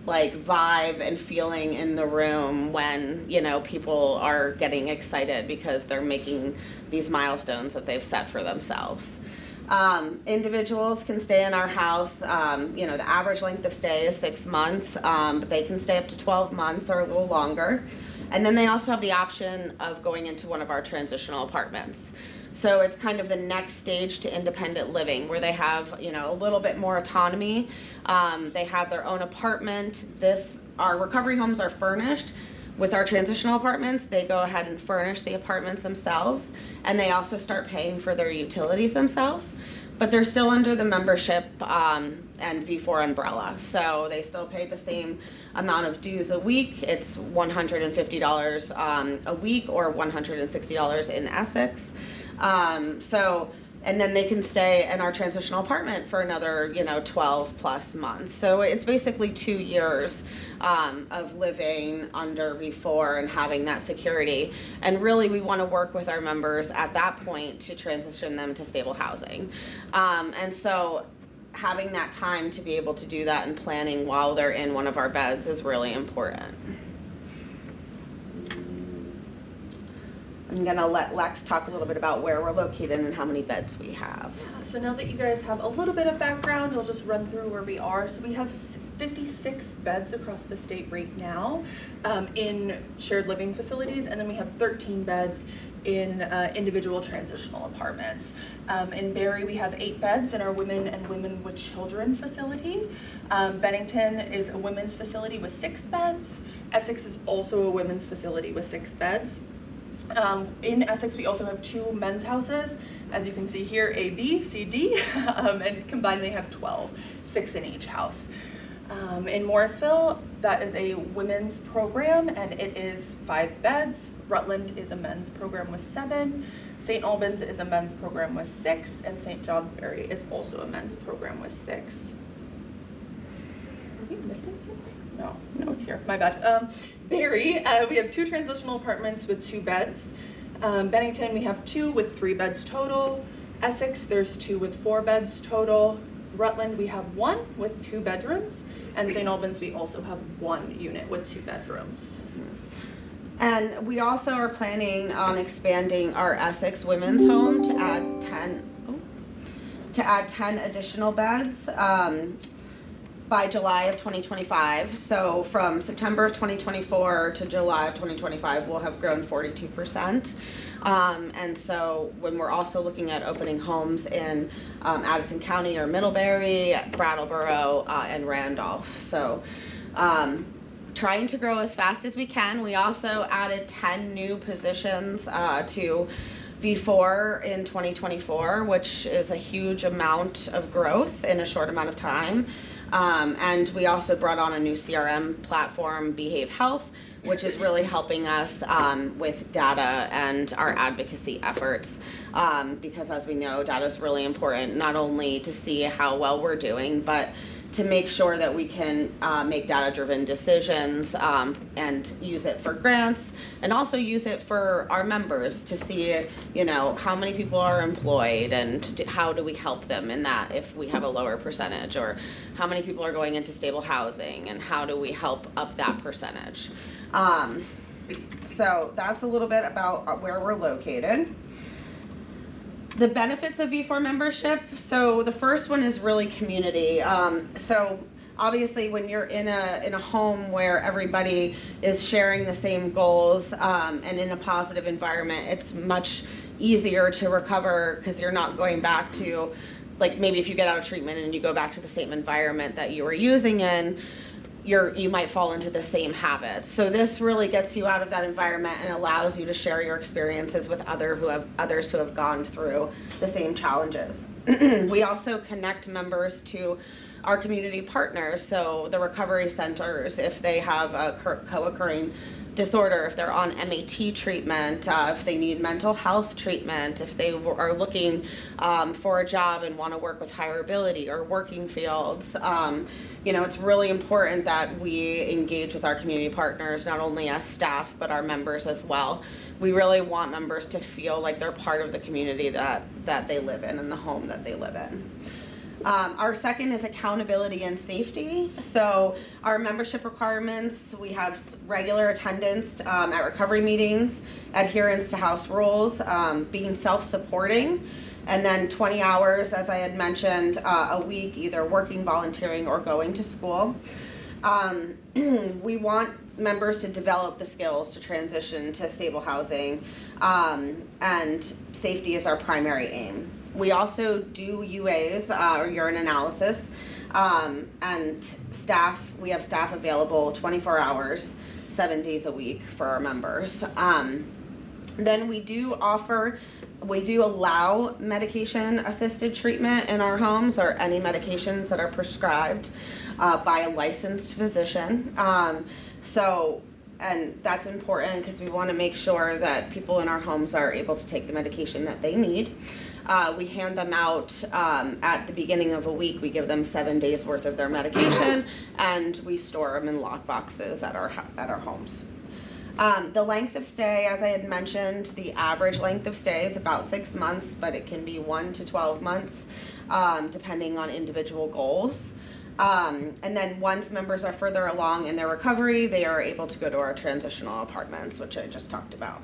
vibe and feeling in the room when people are getting excited because they're making these milestones that they've set for themselves. Individuals can stay in our house. The average length of stay is 6 months, but they can stay up to 12 months or a little longer. And then they also have the option of going into one of our transitional apartments. So it's kind of the next stage to independent living where they have, a little bit more autonomy. They have their own apartment. Our recovery homes are furnished. With our transitional apartments, they go ahead and furnish the apartments themselves, and they also start paying for their utilities themselves. but they're still under the membership and V4 umbrella. So they still pay the same amount of dues a week. It's $150 a week or $160 in Essex. And then they can stay in our transitional apartment for another, 12 plus months. So it's basically 2 years of living under V4 and having that security. And really, we want to work with our members at that point to transition them to stable housing. And so having that time to be able to do that and planning while they're in one of our beds is really important. I'm gonna let Lex talk a little bit about where we're located and how many beds we have. So now that you guys have a little bit of background, I'll just run through where we are. So we have 56 beds across the state right now in shared living facilities, and then we have 13 beds in individual transitional apartments. In Barry, we have 8 beds in our Women and Women with Children facility. Bennington is a women's facility with 6 beds. Essex is also a women's facility with 6 beds. In Essex, we also have 2 men's houses. As you can see here, A, B, C, D, and combined they have 12, 6 in each house. In Morrisville, that is a women's program, and it is 5 beds. Rutland is a men's program with 7. St. Albans is a men's program with 6, and St. Johnsbury is also a men's program with 6. Are we missing something? No, it's here. My bad. Barry, we have 2 transitional apartments with 2 beds. Bennington, we have 2 with 3 beds total. Essex, there's 2 with 4 beds total. Rutland, we have 1 with 2 bedrooms. And St. Albans, we also have 1 unit with 2 bedrooms. And we also are planning on expanding our Essex Women's Home to add 10 additional beds by July of 2025. So from September of 2024 to July of 2025, we'll have grown 42%. And so when we're also looking at opening homes in Addison County or Middlebury, Brattleboro, and Randolph. So trying to grow as fast as we can. We also added 10 new positions to V4 in 2024, which is a huge amount of growth in a short amount of time. And we also brought on a new CRM platform, Behave Health, which is really helping us with data and our advocacy efforts. Because as we know, data is really important, not only to see how well we're doing, but to make sure that we can make data-driven decisions and use it for grants, and also use it for our members to see, how many people are employed and how do we help them in that if we have a lower percentage, or how many people are going into stable housing and how do we help up that percentage. So that's a little bit about where we're located. The benefits of V4 membership. So the first one is really community. So obviously when you're in a home where everybody is sharing the same goals and in a positive environment, it's much easier to recover because you're not going back to, like, maybe if you get out of treatment and you go back to the same environment that you were using in, you might fall into the same habits. So this really gets you out of that environment and allows you to share your experiences with others who have gone through the same challenges. We also connect members to our community partners, so the recovery centers, if they have a co-occurring disorder, if they're on MAT treatment, if they need mental health treatment, if they are looking for a job and want to work with higher ability or working fields. It's really important that we engage with our community partners, not only as staff, but our members as well. We really want members to feel like they're part of the community that they live in and the home that they live in. Our second is accountability and safety. So our membership requirements, we have regular attendance at recovery meetings, adherence to house rules, being self-supporting, and then 20 hours, as I had mentioned, a week, either working, volunteering, or going to school. We want members to develop the skills to transition to stable housing, and safety is our primary aim. We also do UAs, or urine analysis, and we have staff available 24 hours, 7 days a week for our members. Then we do allow medication-assisted treatment in our homes, or any medications that are prescribed by a licensed physician. And that's important because we want to make sure that people in our homes are able to take the medication that they need. We hand them out at the beginning of a week. We give them 7 days worth of their medication, and we store them in lock boxes at our homes. The length of stay, as I had mentioned, the average length of stay is about 6 months, but it can be 1 to 12 months, depending on individual goals. And then once members are further along in their recovery, they are able to go to our transitional apartments, which I just talked about.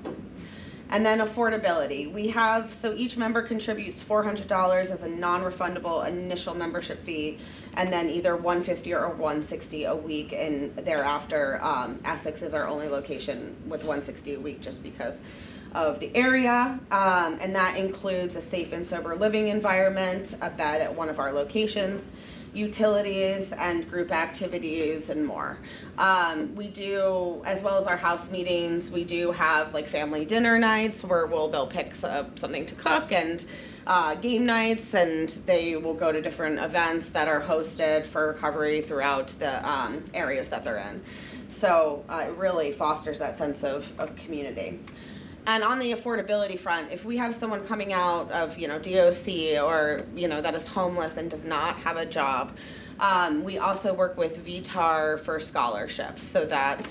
And then affordability. So each member contributes $400 as a non-refundable initial membership fee, and then either $150 or $160 a week, and thereafter, Essex is our only location with $160 a week just because of the area, and that includes a safe and sober living environment, a bed at one of our locations, utilities and group activities, and more. We do, as well as our house meetings, we do have like family dinner nights where they'll pick something to cook, and game nights, and they will go to different events that are hosted for recovery throughout the areas that they're in. So it really fosters that sense of community. And on the affordability front, if we have someone coming out of, DOC or, that is homeless and does not have a job, we also work with VTAR for scholarships so that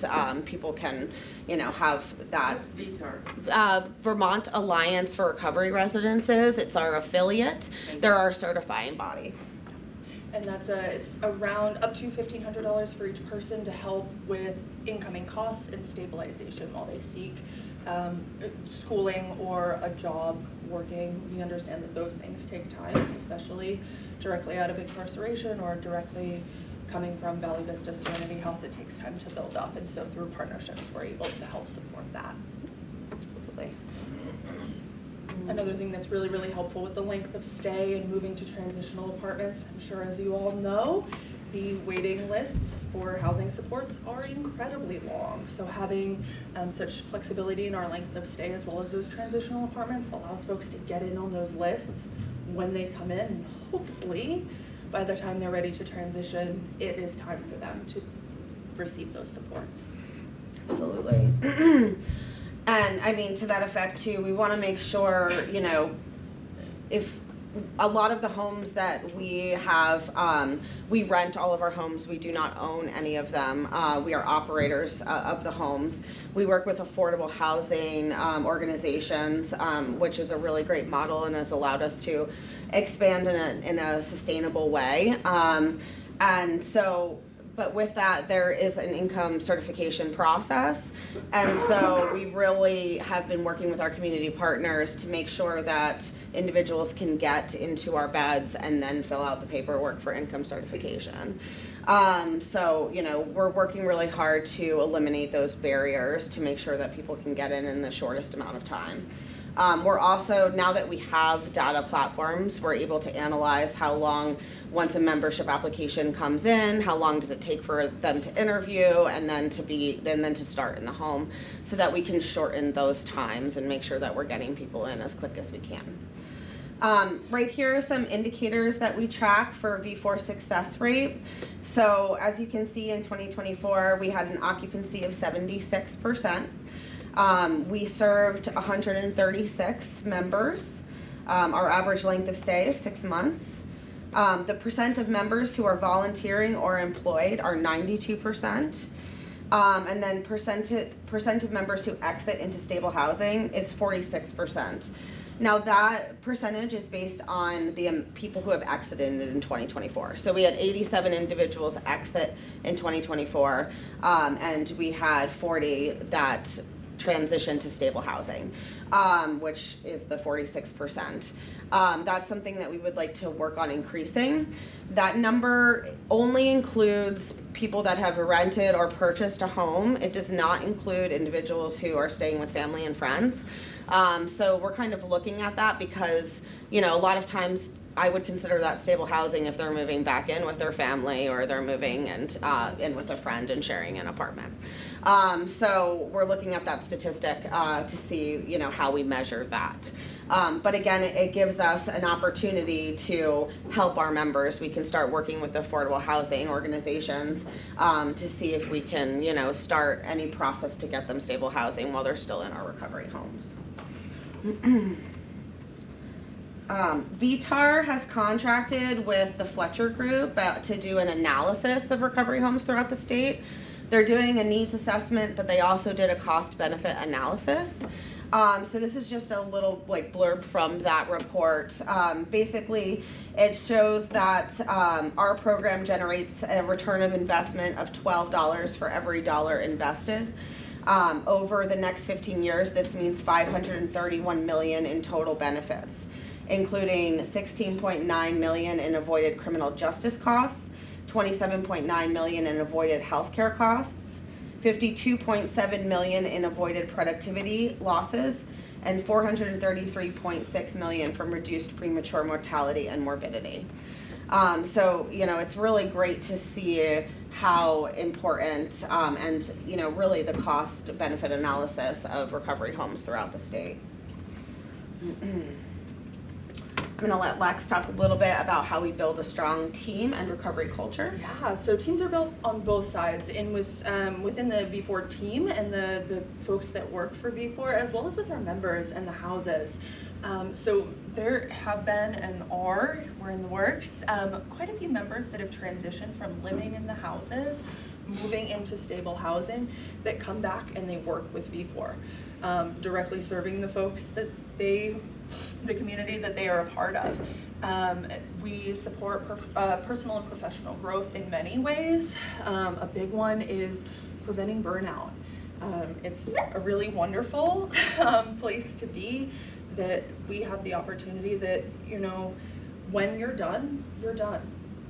people can, have that. What's VTAR? Vermont Alliance for Recovery Residences. It's our affiliate. They're our certifying body. And it's around up to $1,500 for each person to help with incoming costs and stabilization while they seek schooling or a job working. We understand that those things take time, especially directly out of incarceration or directly coming from Valley Vista Serenity House. It takes time to build up, and so through partnerships we're able to help support that. Absolutely. Another thing that's really, really helpful with the length of stay and moving to transitional apartments, I'm sure as you all know, the waiting lists for housing supports are incredibly long. So having such flexibility in our length of stay as well as those transitional apartments allows folks to get in on those lists when they come in, and hopefully by the time they're ready to transition, it is time for them to receive those supports. Absolutely. And I mean, to that effect too, we want to make sure, if a lot of the homes that we have, we rent all of our homes. We do not own any of them. We are operators of the homes. We work with affordable housing organizations, which is a really great model and has allowed us to expand in a sustainable way. But with that, there is an income certification process. And so we really have been working with our community partners to make sure that individuals can get into our beds and then fill out the paperwork for income certification. We're working really hard to eliminate those barriers to make sure that people can get in the shortest amount of time. We're also, now that we have data platforms, we're able to analyze how long, once a membership application comes in, how long does it take for them to interview and then to start in the home, so that we can shorten those times and make sure that we're getting people in as quick as we can. Right here are some indicators that we track for V4 success rate. So as you can see, in 2024, we had an occupancy of 76%. We served 136 members. Our average length of stay is 6 months. The percent of members who are volunteering or employed are 92%. And then percent of members who exit into stable housing is 46%. Now that percentage is based on the people who have exited in 2024. So we had 87 individuals exit in 2024, and we had 40 that transition to stable housing, which is the 46%. That's something that we would like to work on increasing. That number only includes people that have rented or purchased a home. It does not include individuals who are staying with family and friends. So we're kind of looking at that because, a lot of times I would consider that stable housing if they're moving back in with their family or they're moving and in with a friend and sharing an apartment. So we're looking at that statistic to see, you know, how we measure that. But again, it gives us an opportunity to help our members. We can start working with affordable housing organizations to see if we can, you know, start any process to get them stable housing while they're still in our recovery homes. VTAR has contracted with the Fletcher Group to do an analysis of recovery homes throughout the state. They're doing a needs assessment, but they also did a cost-benefit analysis. So this is just a little like blurb from that report. Basically, it shows that our program generates a return of investment of $12 for every dollar invested. Over the next 15 years, this means $531 million in total benefits, including $16.9 million in avoided criminal justice costs, $27.9 million in avoided healthcare costs, $52.7 million in avoided productivity losses, and $433.6 million from reduced premature mortality and morbidity. So, you know, it's really great to see how important and, you know, really the cost benefit analysis of recovery homes throughout the state. I'm gonna let Lex talk a little bit about how we build a strong team and recovery culture. Yeah, so teams are built on both sides, in within the V4 team and the folks that work for V4, as well as with our members and the houses. So there have been and are, we're in the works, quite a few members that have transitioned from living in the houses, moving into stable housing, that come back and they work with V4, directly serving the folks that the community that they are a part of. We support personal and professional growth in many ways. A big one is preventing burnout. It's a really wonderful place to be, that we have the opportunity that, you know, when you're done, you're done.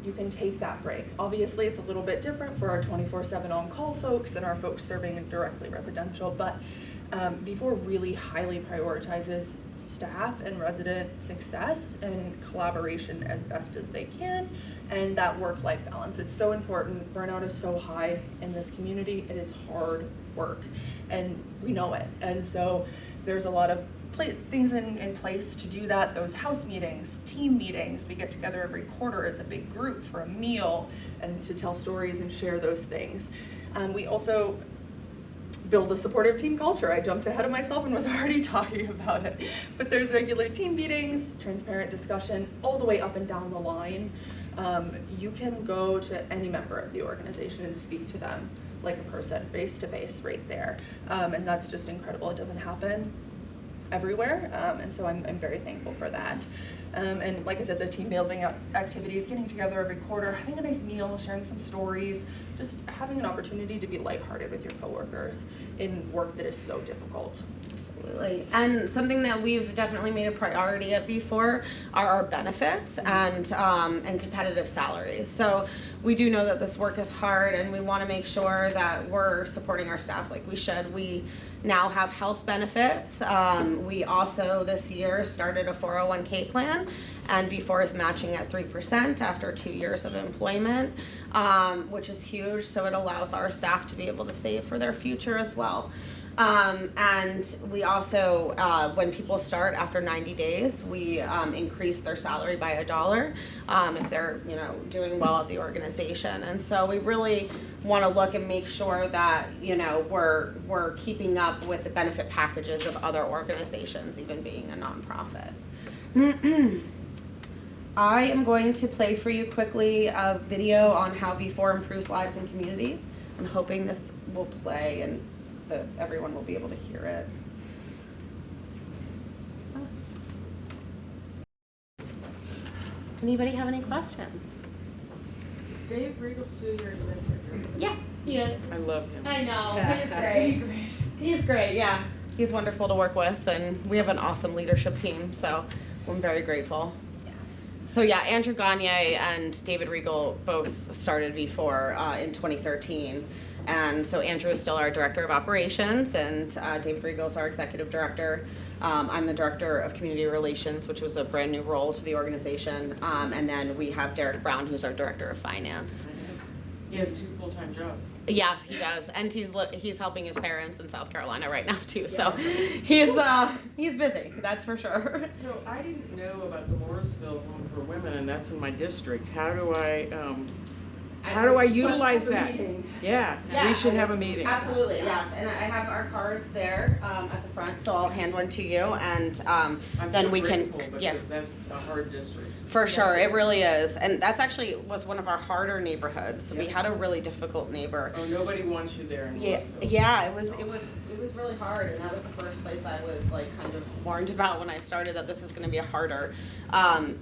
You can take that break. Obviously, it's a little bit different for our 24/7 on-call folks and our folks serving in directly residential, but V4 really highly prioritizes staff and resident success and collaboration as best as they can, and that work-life balance. It's so important. Burnout is so high in this community. It is hard work, and we know it. And so there's a lot of things in place to do that. Those house meetings, team meetings, we get together every quarter as a big group for a meal and to tell stories and share those things. We also build a supportive team culture. I jumped ahead of myself and was already talking about it. But there's regular team meetings, transparent discussion, all the way up and down the line. You can go to any member of the organization and speak to them like a person, face to face, right there. And that's just incredible. It doesn't happen everywhere, and so I'm very thankful for that. And like I said, the team building activities, getting together every quarter, having a nice meal, sharing some stories, just having an opportunity to be lighthearted with your coworkers in work that is so difficult. Absolutely. And something that we've definitely made a priority at V4 are our benefits and competitive salaries. So we do know that this work is hard, and we want to make sure that we're supporting our staff like we should. We now have health benefits. We also this year started a 401k plan, and V4 is matching at 3% after 2 years of employment, which is huge. So it allows our staff to be able to save for their future as well. And we also, when people start after 90 days, we increase their salary by $1 if they're, you know, doing well at the organization. And so we really want to look and make sure that, you know, we're keeping up with the benefit packages of other organizations, even being a nonprofit. I am going to play for you quickly a video on how V4 improves lives and communities. I'm hoping this will play and that everyone will be able to hear it. Anybody have any questions? Is Dave Regal still your executive? Yeah, he is. I love him. I know. He's great. He's great, yeah. He's wonderful to work with, and we have an awesome leadership team, so I'm very grateful. So yeah, Andrew Gagne and David Regal both started V4 in 2013. And so Andrew is still our Director of Operations, and David Regal is our Executive Director. I'm the Director of Community Relations, which was a brand new role to the organization. And then we have Derek Brown, who's our Director of Finance. He has 2 full-time jobs. Yeah, he does, and he's helping his parents in South Carolina right now too. So he's busy, that's for sure. So I didn't know about the Morrisville Home for Women, and that's in my district. How do I utilize that? Yeah, we should have a meeting. Absolutely, yes. And I have our cards there at the front, so I'll hand one to you, and then we can. Because that's a hard district. For sure, it really is, and that's actually was one of our harder neighborhoods. We had a really difficult neighbor. Oh, nobody wants you there in Morrisville. Yeah, it was really hard, and that was the first place I was like kind of warned about when I started that this is going to be a harder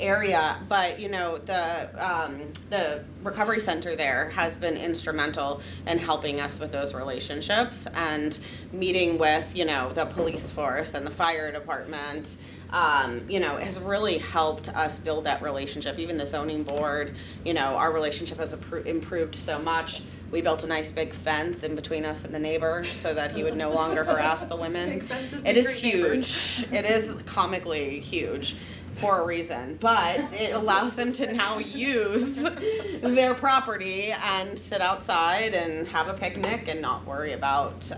area. But you know, the recovery center there has been instrumental in helping us with those relationships and meeting with the police force and the fire department. Has really helped us build that relationship. Even the zoning board, our relationship has improved so much. We built a nice big fence in between us and the neighbor so that he would no longer harass the women. It is huge. It is comically huge for a reason, but it allows them to now use their property and sit outside and have a picnic and not worry about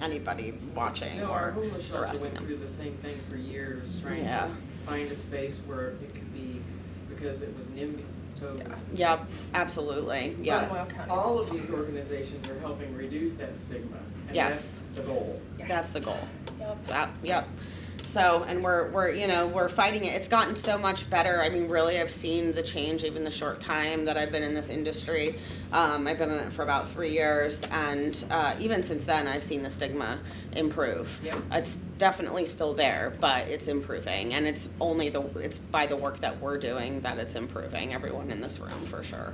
anybody watching Our or homeless shelter harassing went them. through the same thing for years, trying to find a space where it could be, because it was NIMBY. Totally. Yep, absolutely. Yeah. All of these organizations are helping reduce that stigma. And Yes. That's the goal. That's the goal. Yep. So, and we're fighting it. It's gotten so much better. I mean, really, I've seen the change even the short time that I've been in this industry. I've been in it for about 3 years, and even since then, I've seen the stigma improve. Yep. It's definitely still there, but it's improving, and it's by the work that we're doing that it's improving. Everyone in this room, for sure.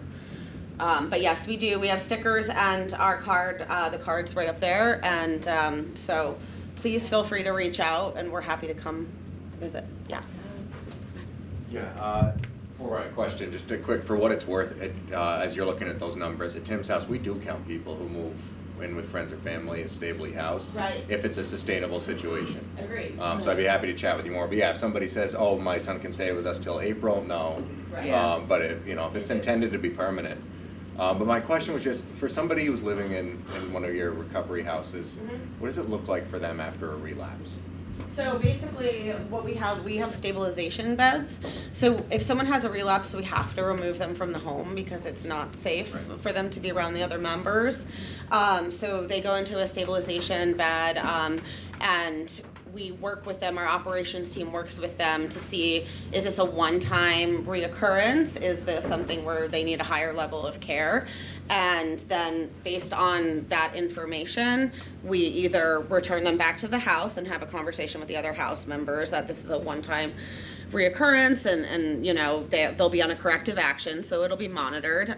But yes, we do. We have stickers and our card. The card's right up there, and so. Please feel free to reach out, and we're happy to come visit. Yeah. Yeah, for a question, just a quick, for what it's worth, as you're looking at those numbers, at Tim's house, we do count people who move in with friends or family and stably housed. Right. If it's a sustainable situation. Agreed. So I'd be happy to chat with you more. But yeah, if somebody says, oh, my son can stay with us till April, no. Right. But if it's intended to be permanent. But my question was just, for somebody who's living in one of your recovery houses, what does it look like for them after a relapse? So basically, what we have stabilization beds. So if someone has a relapse, we have to remove them from the home because it's not safe for them to be around the other members. So they go into a stabilization bed, and we work with them, our operations team works with them to see, is this a one-time reoccurrence? Is this something where they need a higher level of care? And then based on that information, we either return them back to the house and have a conversation with the other house members that this is a one-time reoccurrence and they'll be on a corrective action, so it'll be monitored.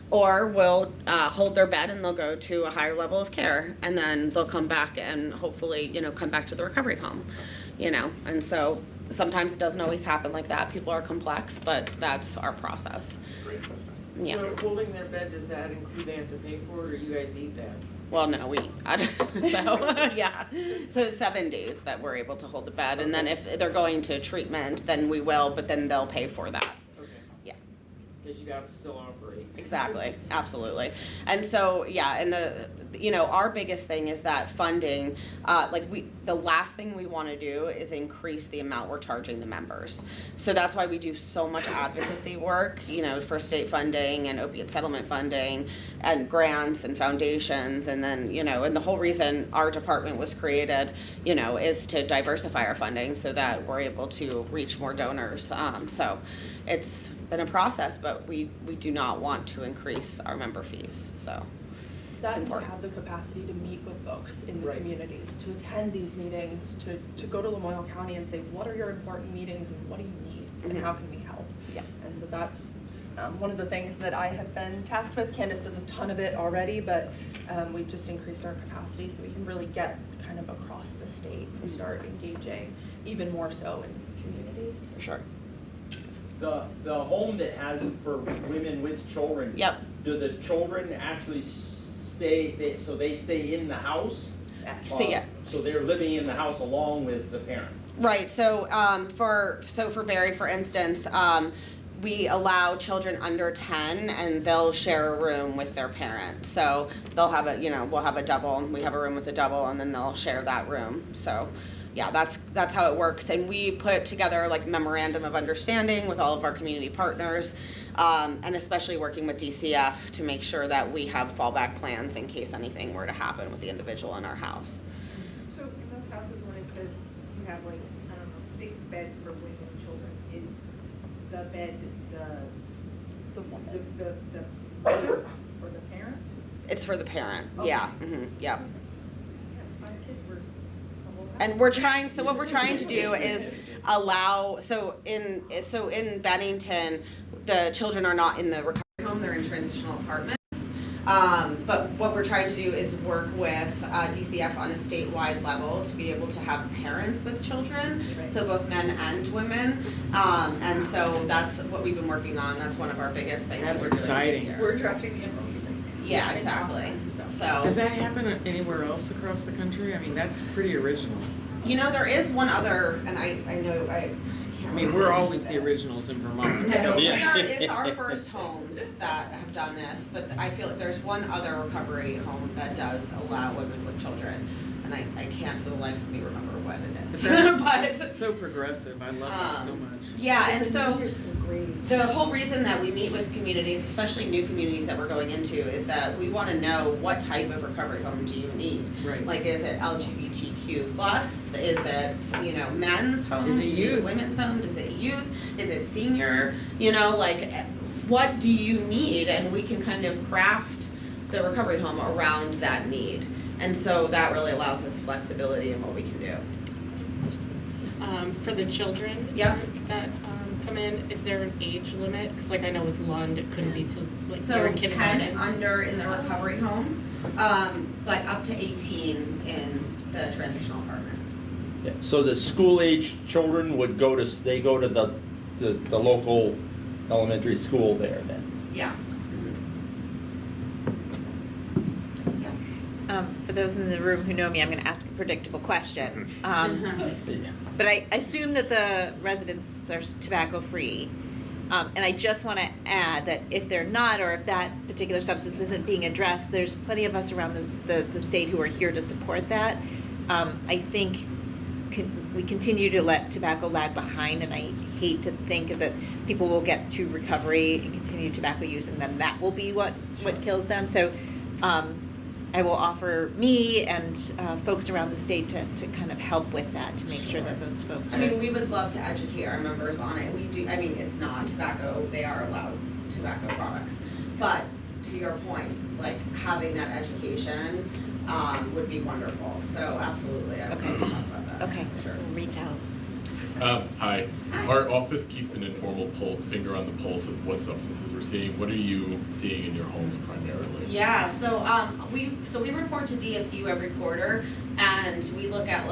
Or we'll hold their bed and they'll go to a higher level of care, and then they'll come back and hopefully, come back to the recovery home, And so sometimes it doesn't always happen like that. People are complex, but that's our process. Great system. Yeah. So holding their bed, does that include they have to pay for it, or you guys eat that? Well, no, we eat that. So, yeah. So it's 7 days that we're able to hold the bed, and then if they're going to treatment, then we will, but then they'll pay for that. Okay. Yeah. Because you gotta still operate. Exactly, absolutely. And so, yeah, and our biggest thing is that funding, the last thing we want to do is increase the amount we're charging the members. So that's why we do so much advocacy work, for state funding and opiate settlement funding and grants and foundations. And then, and the whole reason our department was created, is to diversify our funding so that we're able to reach more donors. So it's been a process, but we do not want to increase our member fees, so that and to have the capacity to meet with folks in the communities, to attend these meetings, to go to Lamoille County and say, what are your important meetings and what do you need and how can we help? Yeah. And so that's one of the things that I have been tasked with. Candace does a ton of it already, but we've just increased our capacity so we can really get kind of across the state and start engaging even more so in communities. For sure. The home that has for women with children. Yep. Do the children actually stay? So they stay in the house. So they're living in the house along with the parent. Right. So for Barry, for instance, we allow children under 10 and they'll share a room with their parent. So they'll have we'll have a double, and we have a room with a double, and then they'll share that room. So yeah, that's how it works. And we put together like memorandum of understanding with all of our community partners, and especially working with DCF to make sure that we have fallback plans in case anything were to happen with the individual in our house. So in those houses, when it says you have like, I don't know, 6 beds for women and children, is the bed the or the parent? It's for the parent, Okay. yeah, yeah. My kids were the whole house. And what we're trying to do is allow, so in Bennington, the children are not in the recovery home, they're in transitional apartments. But what we're trying to do is work with DCF on a statewide level to be able to have parents with children, so both men and women. And so that's what we've been working on. That's one of our biggest things. That's that we're doing this exciting. year. We're drafting the MOU. Yeah, exactly. So Does that happen anywhere else across the country? I mean, that's pretty original. you know, there is one other, and I know I. I mean, we're always the originals in Vermont. So. It's our first homes that have done this, but I feel like there's one other recovery home that does allow women with children, and I can't for the life of me remember what it is. But it's so progressive. I love that so much. Yeah, and so the whole reason that we meet with communities, especially new communities that we're going into, is that we want to know what type of recovery home do you need. Right. Like, is it LGBTQ plus? Is it men's home? Is it youth? Women's home? Is it youth? Is it senior? Like, what do you need? And we can kind of craft the recovery home around that need. And so that really allows us flexibility in what we can do. For the children Yep. that come in, is there an age limit? Because like I know with Lund, it couldn't be till like So you're in 10 kindergarten. under in the recovery home, but up to 18 in the transitional apartment. Yeah, so the school-age children would go to the local elementary school there then? Yes. For those in the room who know me, I'm going to ask a predictable question. But I assume that the residents are tobacco-free. And I just want to add that if they're not, or if that particular substance isn't being addressed, there's plenty of us around the state who are here to support that. I think we continue to let tobacco lag behind, and I hate to think that people will get through recovery and continue tobacco use, and then that will be what kills them. So I will offer me and folks around the state to kind of help with that, to make sure that those folks are. I mean, we would love to educate our members on it. We do, it's not tobacco, they are allowed tobacco products. But to your point, like having that education would be wonderful. So absolutely, I would love to talk about that. Okay, for sure. We'll reach out. Hi. Our office keeps an informal finger on the pulse of what substances we're seeing. What are you seeing in your homes primarily? Yeah, so we report to DSU every quarter, and we look at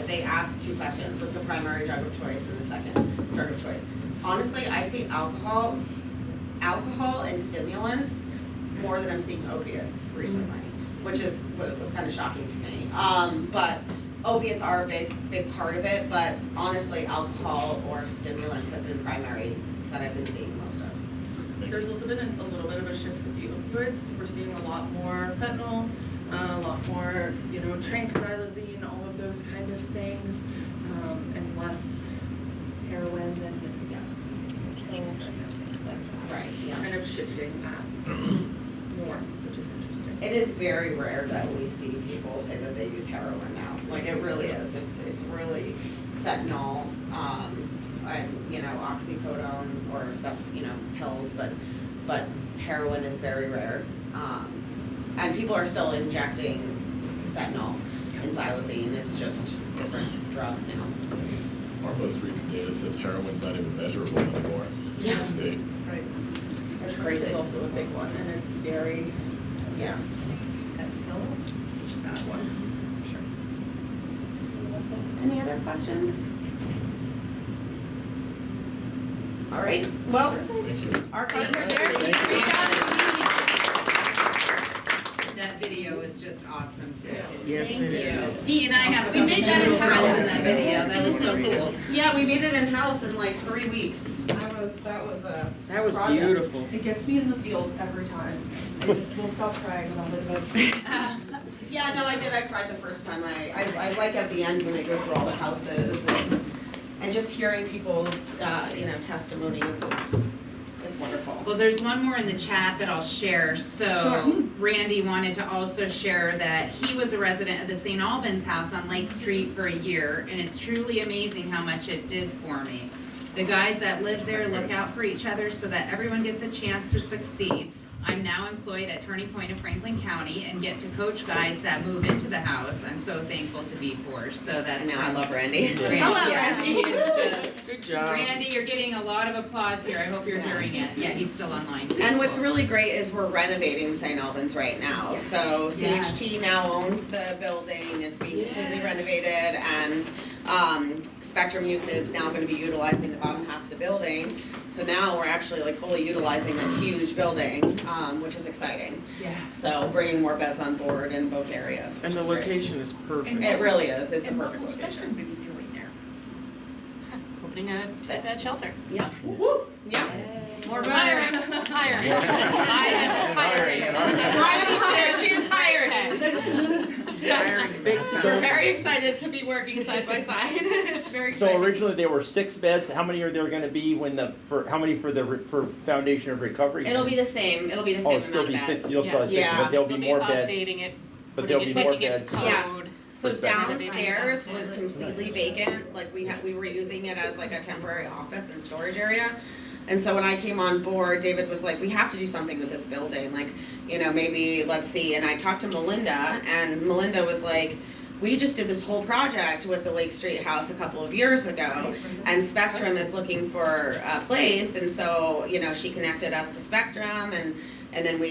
they ask 2 questions: what's the primary drug of choice and the second drug of choice. Honestly, I see alcohol and stimulants more than I'm seeing opiates recently, which is what was kind of shocking to me. But opiates are a big part of it, but honestly, alcohol or stimulants have been primary that I've been seeing most of. There's also been a little bit of a shift with the opioids. We're seeing a lot more fentanyl, a lot more, tranquilizine, all of those kind of things, and less heroin and pills and things like that. Right, yeah. Kind of shifting that more, which is interesting. It is very rare that we see people say that they use heroin now. Like, it really is. It's really fentanyl, and oxycodone or stuff, pills, but heroin is very rare. And people are still injecting fentanyl and xylazine. It's just a different drug now. Our most recent data says heroin's not even measurable anymore in the state. Right. That's crazy. It's also a big one, and it's very, Yeah. that's still such a bad one. Sure. Any other questions? All right, well, our cards are there. That video was just awesome too. Yes, it is. Pete and I have a couple made that friends in-house. in that video. That was so cool. Yeah, we made it in-house in like 3 weeks. I was That was project. beautiful. It gets me in the feels every time. I won't stop crying when I'm with about Yeah, no, I did. I cried the first time. I like at the end when they go through all the houses and just hearing people's, testimonies is wonderful. Well, there's one more in the chat that I'll share. So Sure. Randy wanted to also share that he was a resident of the St. Albans house on Lake Street for a year, and it's truly amazing how much it did for me. The guys that live there look out for each other so that everyone gets a chance to succeed. I'm now employed at Turning Point of Franklin County and get to coach guys that move into the house. I'm so thankful to be forged. So that's I love Randy. Randy. Hello, Yes, Randy. he is just, Good job. Randy, you're getting a lot of applause here. I hope you're hearing it. Yeah, he's still online too. And what's really great is we're renovating St. Albans right now. Yes. So CHT Yes. now owns the building. It's being completely renovated, and Spectrum Youth is now going to be utilizing the bottom half of the building. So now we're actually like fully utilizing the huge building, which is exciting. Yeah. So bringing more beds on board in both areas. And the location is perfect. It really is. It's a perfect What will location. Spectrum be doing there? Opening a bed shelter. Yeah. Yeah. More beds. Hiring. She is hired. Hiring big time. We're very excited to be working side by side. It's very exciting. So originally there were 6 beds. How many are there going to be how many for Foundation of Recovery? It'll be the same. It'll be the same Oh, it'll still amount be of beds. 6. You'll still have 6, Yeah. but there'll be more beds. Updating it. But there'll be more beds. Yes. So for Spectrum. downstairs was completely vacant. Like we were using it as like a temporary office and storage area. And so when I came on board, David was like, we have to do something with this building. Like, maybe let's see. And I talked to Melinda, and Melinda was like, we just did this whole project with the Lake Street house a couple of years ago, and Spectrum is looking for a place. And so, she connected us to Spectrum, and then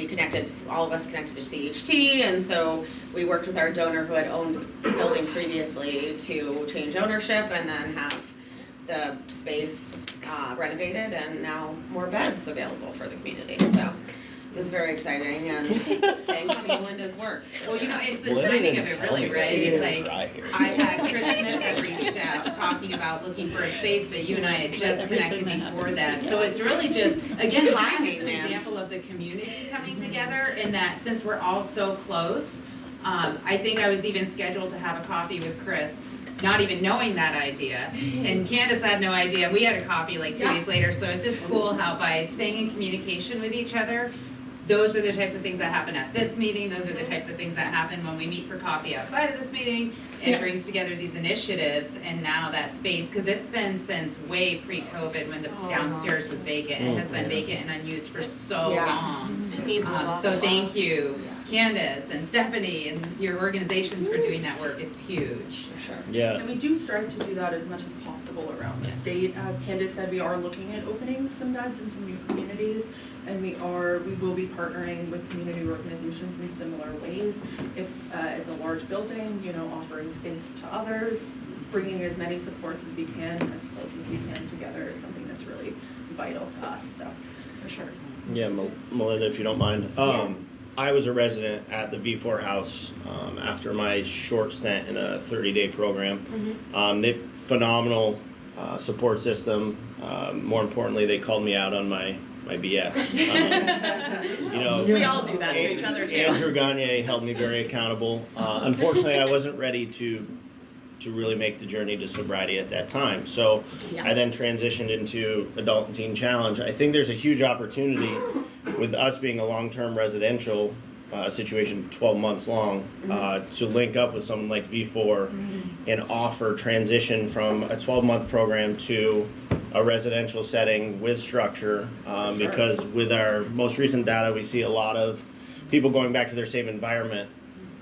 all of us connected to CHT, and so we worked with our donor who had owned the building previously to change ownership and then have the space renovated, and now more beds available for the community. So it was very exciting, and thanks to Melinda's work. Well, it's the timing of it really, right? Like, I've had Chris Smith that reached out talking about looking for a space, but you and I had just connected before that. So it's really just, again, timing is an example of the community coming together, in that since we're all so close, I think I was even scheduled to have a coffee with Chris, not even knowing that idea. And Candace had no idea. We had a coffee like 2 days later. So it's just cool how by staying in communication with each other, those are the types of things that happen at this meeting. Those are the types of things that happen when we meet for coffee outside of this meeting. And it brings together these initiatives, and now that space, because it's been since way pre-COVID when the downstairs was vacant. It has been vacant and unused for so long. It means a lot. So thank you, Candace and Stephanie and your organizations for doing that work. It's huge. Sure. Yeah. And we do strive to do that as much as possible around the state. As Candace said, we are looking at opening some beds in some new communities, and we will be partnering with community organizations in similar ways. If it's a large building, offering space to others, bringing as many supports as we can, as close as we can together is something that's really vital to us, so, for sure. Yeah, Melinda, if you don't mind. I was a resident at the V4 house after my short stint in a 30-day program. They phenomenal support system. More importantly, they called me out on my BS. We all do that to each other too. Andrew Gagne held me very accountable. Unfortunately, I wasn't ready to really make the journey to sobriety at that time. So I then transitioned into Adult and Teen Challenge. I think there's a huge opportunity with us being a long-term residential situation, 12 months long, to link up with someone like V4 and offer transition from a 12-month program to a residential setting with structure, because with our most recent data, we see a lot of people going back to their same environment.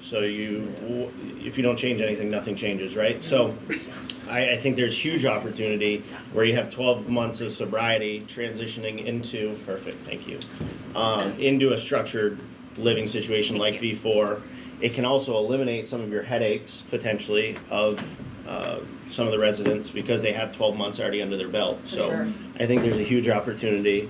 So if you don't change anything, nothing changes, right? So I think there's huge opportunity where you have 12 months of sobriety transitioning into, perfect, thank you, into a structured living situation like V4. It can also eliminate some of your headaches, potentially, of some of the residents because they have 12 months already under their belt. So I think there's a huge opportunity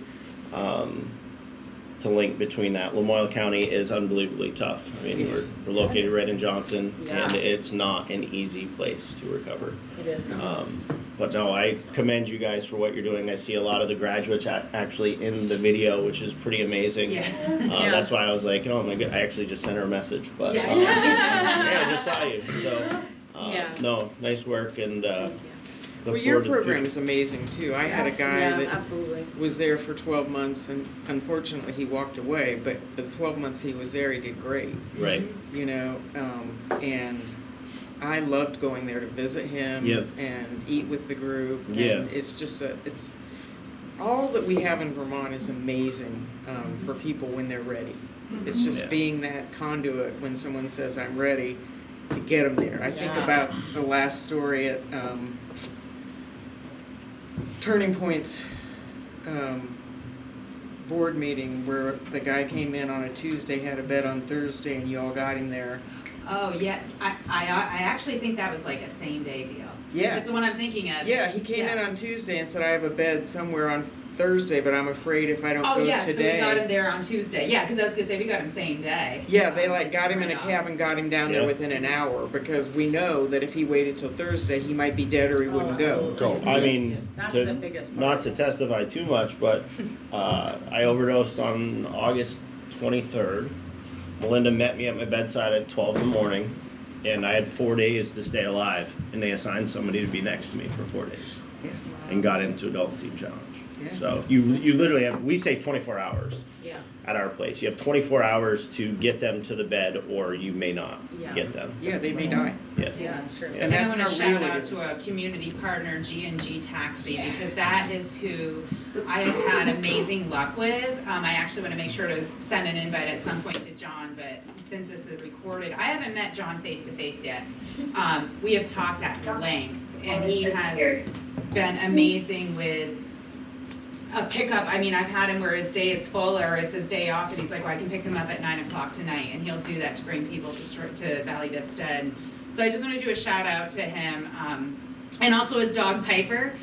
to link between that. Lamoille County is unbelievably tough. I mean, we're located right in Johnson, and it's not an easy place to recover. It is. But no, I commend you guys for what you're doing. I see a lot of the graduates actually in the video, which is pretty amazing. Yeah. That's why I was like, oh my god, I actually just sent her a message. But Yeah. yeah, I just saw you. So no, nice work and. Well, your program is amazing too. I had a guy that absolutely. was there for 12 months, and unfortunately he walked away. But for the 12 months he was there, he did great. Right. You know, and I loved going there to visit him and eat with the group. And it's just it's all that we have in Vermont is amazing for people when they're ready. It's just being that conduit when someone says I'm ready to get them there. I think about the last story at Turning Point's board meeting where the guy came in on a Tuesday, had a bed on Thursday, and you all got him there. Oh, yeah, I actually think that was like a same day deal. Yeah. It's the one I'm thinking of. Yeah, he came in on Tuesday and said, I have a bed somewhere on Thursday, but I'm afraid if I don't go today. So we got him there on Tuesday. Yeah, because I was going to say, we got him same day. Yeah, they got him in a cab and got him down there within an hour because we know that if he waited till Thursday, he might be dead or he wouldn't go. I mean, That's the biggest part. not to testify too much, but I overdosed on August 23rd. Melinda met me at my bedside at 12 in the morning, and I had 4 days to stay alive, and they assigned somebody to be next to me for 4 days, and got into Adult Teen Challenge. So you literally have, we say 24 hours at our place. You have 24 hours to get them to the bed, or you may not get them. Yeah, they may die. Yeah, that's true. And I want to shout out to a community partner, G&G Taxi, because that is who I have had amazing luck with. I actually want to make sure to send an invite at some point to John, but since this is recorded, I haven't met John face to face yet. We have talked at length, and he has been amazing with a pickup. I mean, I've had him where his day is full or it's his day off, and he's like, well, I can pick him up at 9 o'clock tonight, and he'll do that to bring people to Valley Vista. And so I just want to do a shout out to him, and also his dog Piper.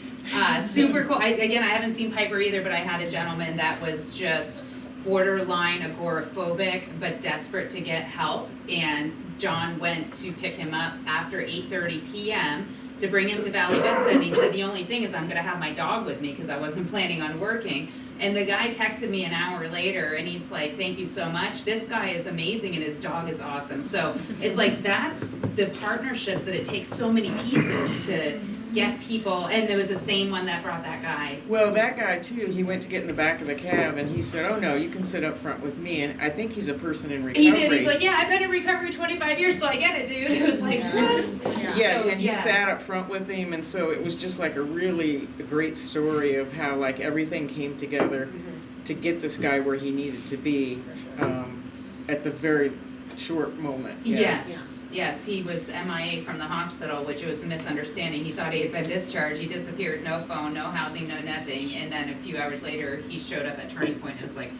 Super cool. I haven't seen Piper either, but I had a gentleman that was just borderline agoraphobic but desperate to get help, and John went to pick him up after 8:30 p.m. to bring him to Valley Vista, and he said, the only thing is I'm gonna have my dog with me because I wasn't planning on working. And the guy texted me an hour later, and he's like, thank you so much. This guy is amazing, and his dog is awesome. So it's like, that's the partnerships that it takes so many pieces to get people, and there was the same one that brought that guy. Well, that guy too, he went to get in the back of the cab, and he said, oh no, you can sit up front with me. And I think he's a person in recovery. He did. He's like, yeah, I've been in recovery 25 years, so I get it, dude. It was like, what? Yeah, and he sat up front with him, and so it was just like a really great story of how like everything came together to get this guy where he needed to be at the very short moment. Yes, he was MIA from the hospital, which was a misunderstanding. He thought he had been discharged. He disappeared, no phone, no housing, no nothing. And then a few hours later, he showed up at Turning Point and was like,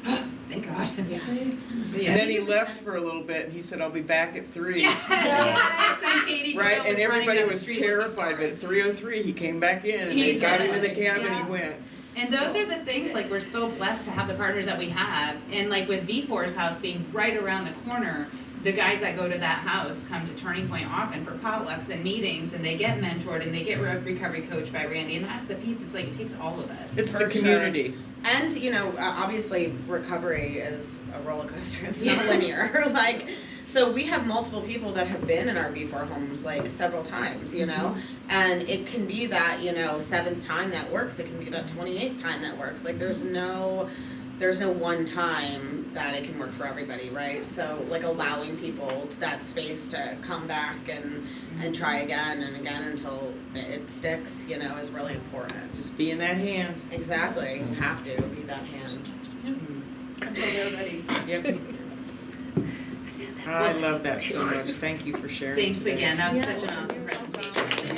oh, thank God. So, And then he left for a little bit, and he said, I'll be back at 3. Yes, and Katie right, and everybody was street terrified, but at 3:03 he came back in, and they got him in the cab, and he went. And those are the things, like, we're so blessed to have the partners that we have. And like with V4's house being right around the corner, the guys that go to that house come to Turning Point often for potlucks and meetings, and they get mentored and they get recovery coached by Randy. And that's the piece. It's like, it takes all of us. It's the community. And, you know, obviously recovery is a roller coaster. It's not linear. Like, so we have multiple people that have been in our V4 homes like several times, you know, and it can be that, you know, 7th time that works. It can be that 28th time that works. Like, there's no one time that it can work for everybody, right? So like allowing people to that space to come back and try again and again until it sticks, you know, is really important. Just be in that hand. Exactly. You have to be that hand. Until they're ready. Yep. I love that so much. Thank you for sharing. Thanks today. again. That was such an awesome presentation.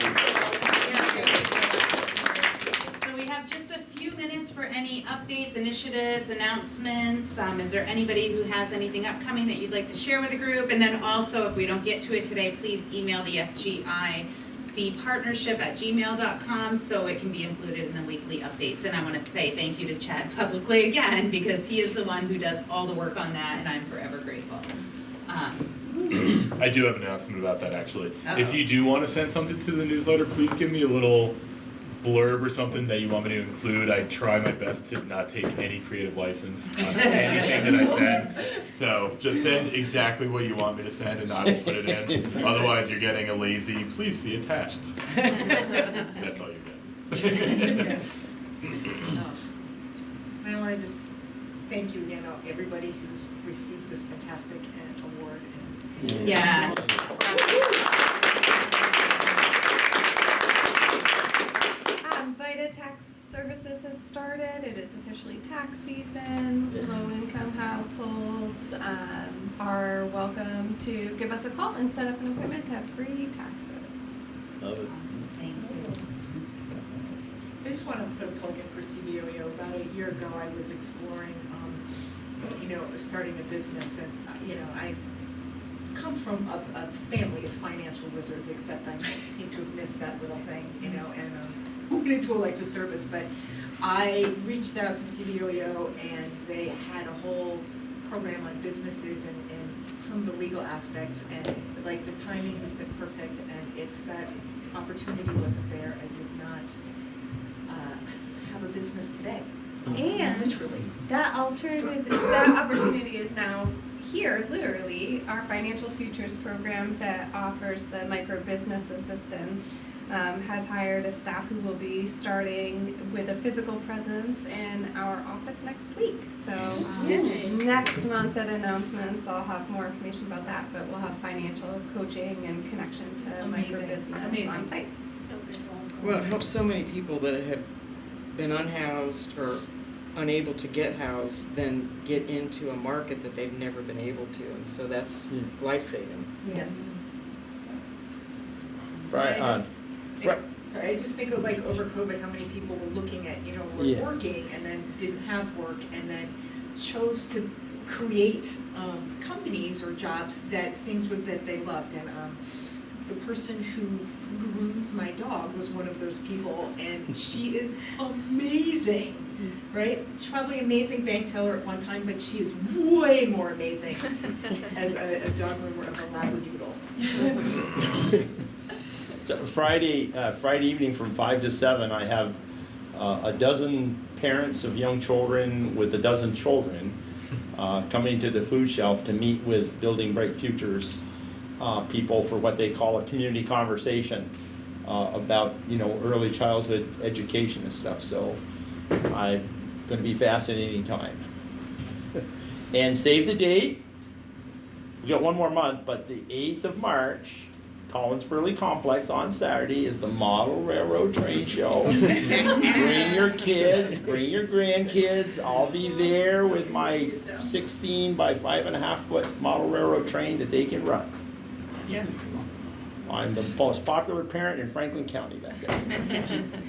So we have just a few minutes for any updates, initiatives, announcements. Is there anybody who has anything upcoming that you'd like to share with the group? And then also, if we don't get to it today, please email the FGIC partnership at gmail.com so it can be included in the weekly updates. And I want to say thank you to Chad publicly again, because he is the one who does all the work on that, and I'm forever grateful. I do have an announcement about that actually. Uh-oh. If you do want to send something to the newsletter, please give me a little blurb or something that you want me to include. I try my best to not take any creative license on anything that I send. So just send exactly what you want me to send and I will put it in. Otherwise you're getting a lazy, please see attached. That's all you get. I want to just thank you again, everybody who's received this fantastic award. Yes. VITA tax services have started. It is officially tax season. Low-income households are welcome to give us a call and set up an appointment to have free tax service. Love it. Thank you. I just want to put a plug in for CBOEO. About a year ago, I was exploring, starting a business, and I come from a family of financial wizards, except I seem to have missed that little thing, and went into a life of service. But I reached out to CBOEO, and they had a whole program on businesses and some of the legal aspects, and like the timing has been perfect. And if that opportunity wasn't there, I would not have a business today. And literally, that opportunity is now here, literally. Our Financial Futures program that offers the micro business assistance has hired a staff who will be starting with a physical presence in our office next week. So next month at announcements, I'll have more information about that, but we'll have financial coaching and connection to micro business on site. So good. Well, it helps so many people that have been unhoused or unable to get housed then get into a market that they've never been able to, and so that's life-saving. Yes. Right on. Sorry, I just think of like over COVID, how many people were looking at, were working and then didn't have work and then chose to create companies or jobs that they loved. And the person who grooms my dog was one of those people, and she is amazing, right? She's probably an amazing bank teller at one time, but she is way more amazing as a dog groomer of a Labradoodle. So Friday evening from 5 to 7, I have a dozen parents of young children with a dozen children coming to the food shelf to meet with Building Bright Futures people for what they call a community conversation about early childhood education and stuff. So I'm going to be fascinating time. And save the date. We got one more month, but the 8th of March. Collins Burley Complex on Saturday is the Model Railroad Train Show. Bring your kids, bring your grandkids. I'll be there with my 16 by 5.5 foot Model Railroad train that they can run. Yeah. I'm the most popular parent in Franklin County that day.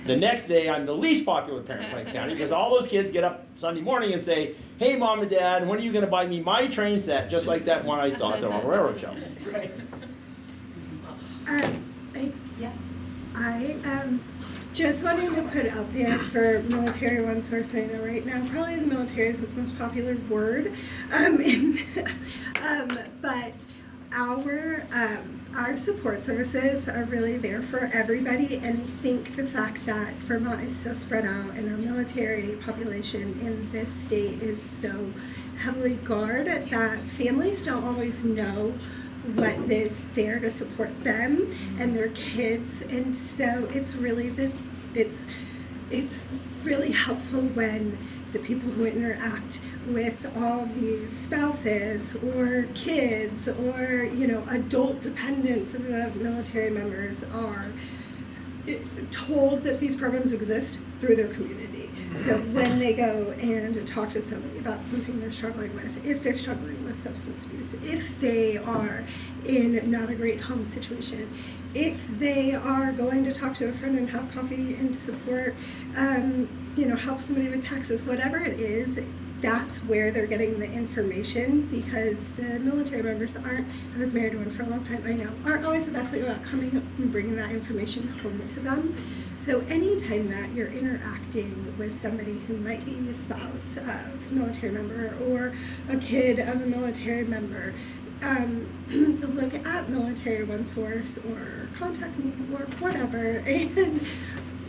The next day, I'm the least popular parent in Franklin County because all those kids get up Sunday morning and say, "Hey, Mom and Dad, when are you going to buy me my train set, just like that one I saw at the Model Railroad Show?" Right. I just wanted to put out there for military one source I know right now, probably the military is the most popular word, but our support services are really there for everybody, and I think the fact that Vermont is so spread out and our military population in this state is so heavily guarded that families don't always know what is there to support them and their kids, and so it's really really helpful when the people who interact with all these spouses or kids or adult dependents of the military members are told that these programs exist through their community. So when they go and talk to somebody about something they're struggling with, if they're struggling with substance abuse, if they are in not a great home situation, if they are going to talk to a friend and have coffee and support, help somebody with taxes, whatever it is, that's where they're getting the information, because the military members I was married to one for a long time, I know, aren't always the best thing about coming up and bringing that information home to them. So anytime that you're interacting with somebody who might be the spouse of a military member or a kid of a military member, look at Military One Source or contact me or whatever, and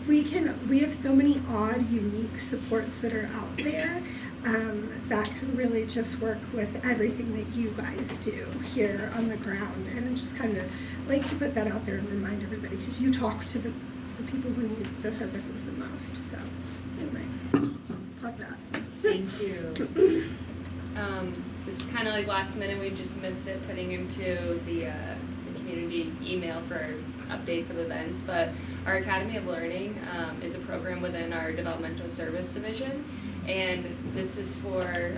we have so many odd, unique supports that are out there that can really just work with everything that you guys do here on the ground. And I just kind of like to put that out there and remind everybody, because you talk to the people who need the services the most. So anyway, plug that. Thank you. This is kind of like last minute, we just missed it putting into the community email for updates of events, but our Academy of Learning is a program within our developmental service division, and this is for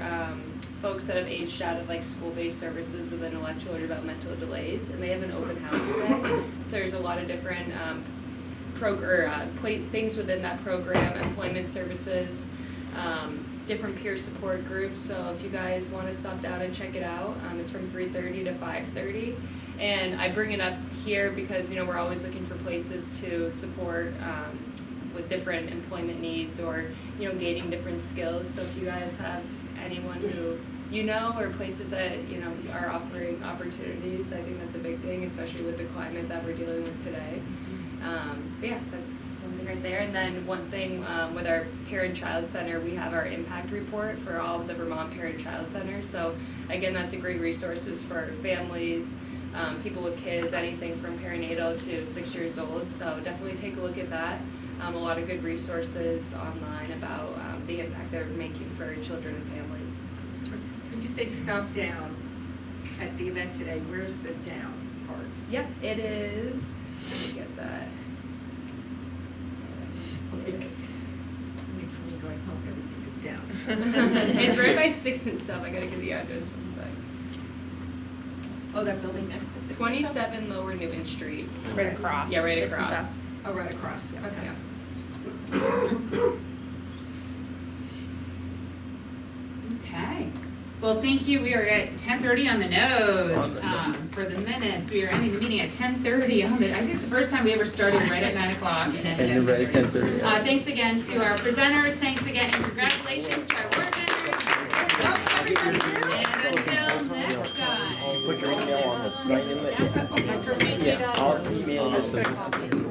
folks that have aged out of like school-based services with intellectual or developmental delays, and they have an open house today. So there's a lot of different things within that program, employment services, different peer support groups. So if you guys want to stop down and check it out, it's from 3:30 to 5:30. And I bring it up here because, you know, we're always looking for places to support with different employment needs or, you know, gaining different skills. So if you guys have anyone who you know or places that, you know, are offering opportunities, I think that's a big thing, especially with the climate that we're dealing with today. But yeah, that's one thing right there. And then one thing with our Parent-Child Center, we have our impact report for all of the Vermont Parent-Child Centers. So again, that's a great resources for families, people with kids, anything from perinatal to 6 years old. So definitely take a look at that. A lot of good resources online about the impact they're making for children and families. When you say stop down at the event today, where's the down part? Yep, it is. Let me get that. I mean, for me going home, everything is down. It's right by 6th and stuff. I gotta get the address one sec. Oh, that building next to 6th and 27 Lower Newton Street. Right across. Yeah, right 6th and across. stuff. Oh, right across, yeah. Okay. Yeah. Okay. Well, thank you. We are at 10:30 on the nose for the minutes. We are ending the meeting at 10:30. I think it's the first time we ever started right at 9 o'clock and ended at 10:30. Thanks again to our presenters. Thanks again and congratulations to our award winners. And until next time. Put your email on the sign in. I'll email your signature.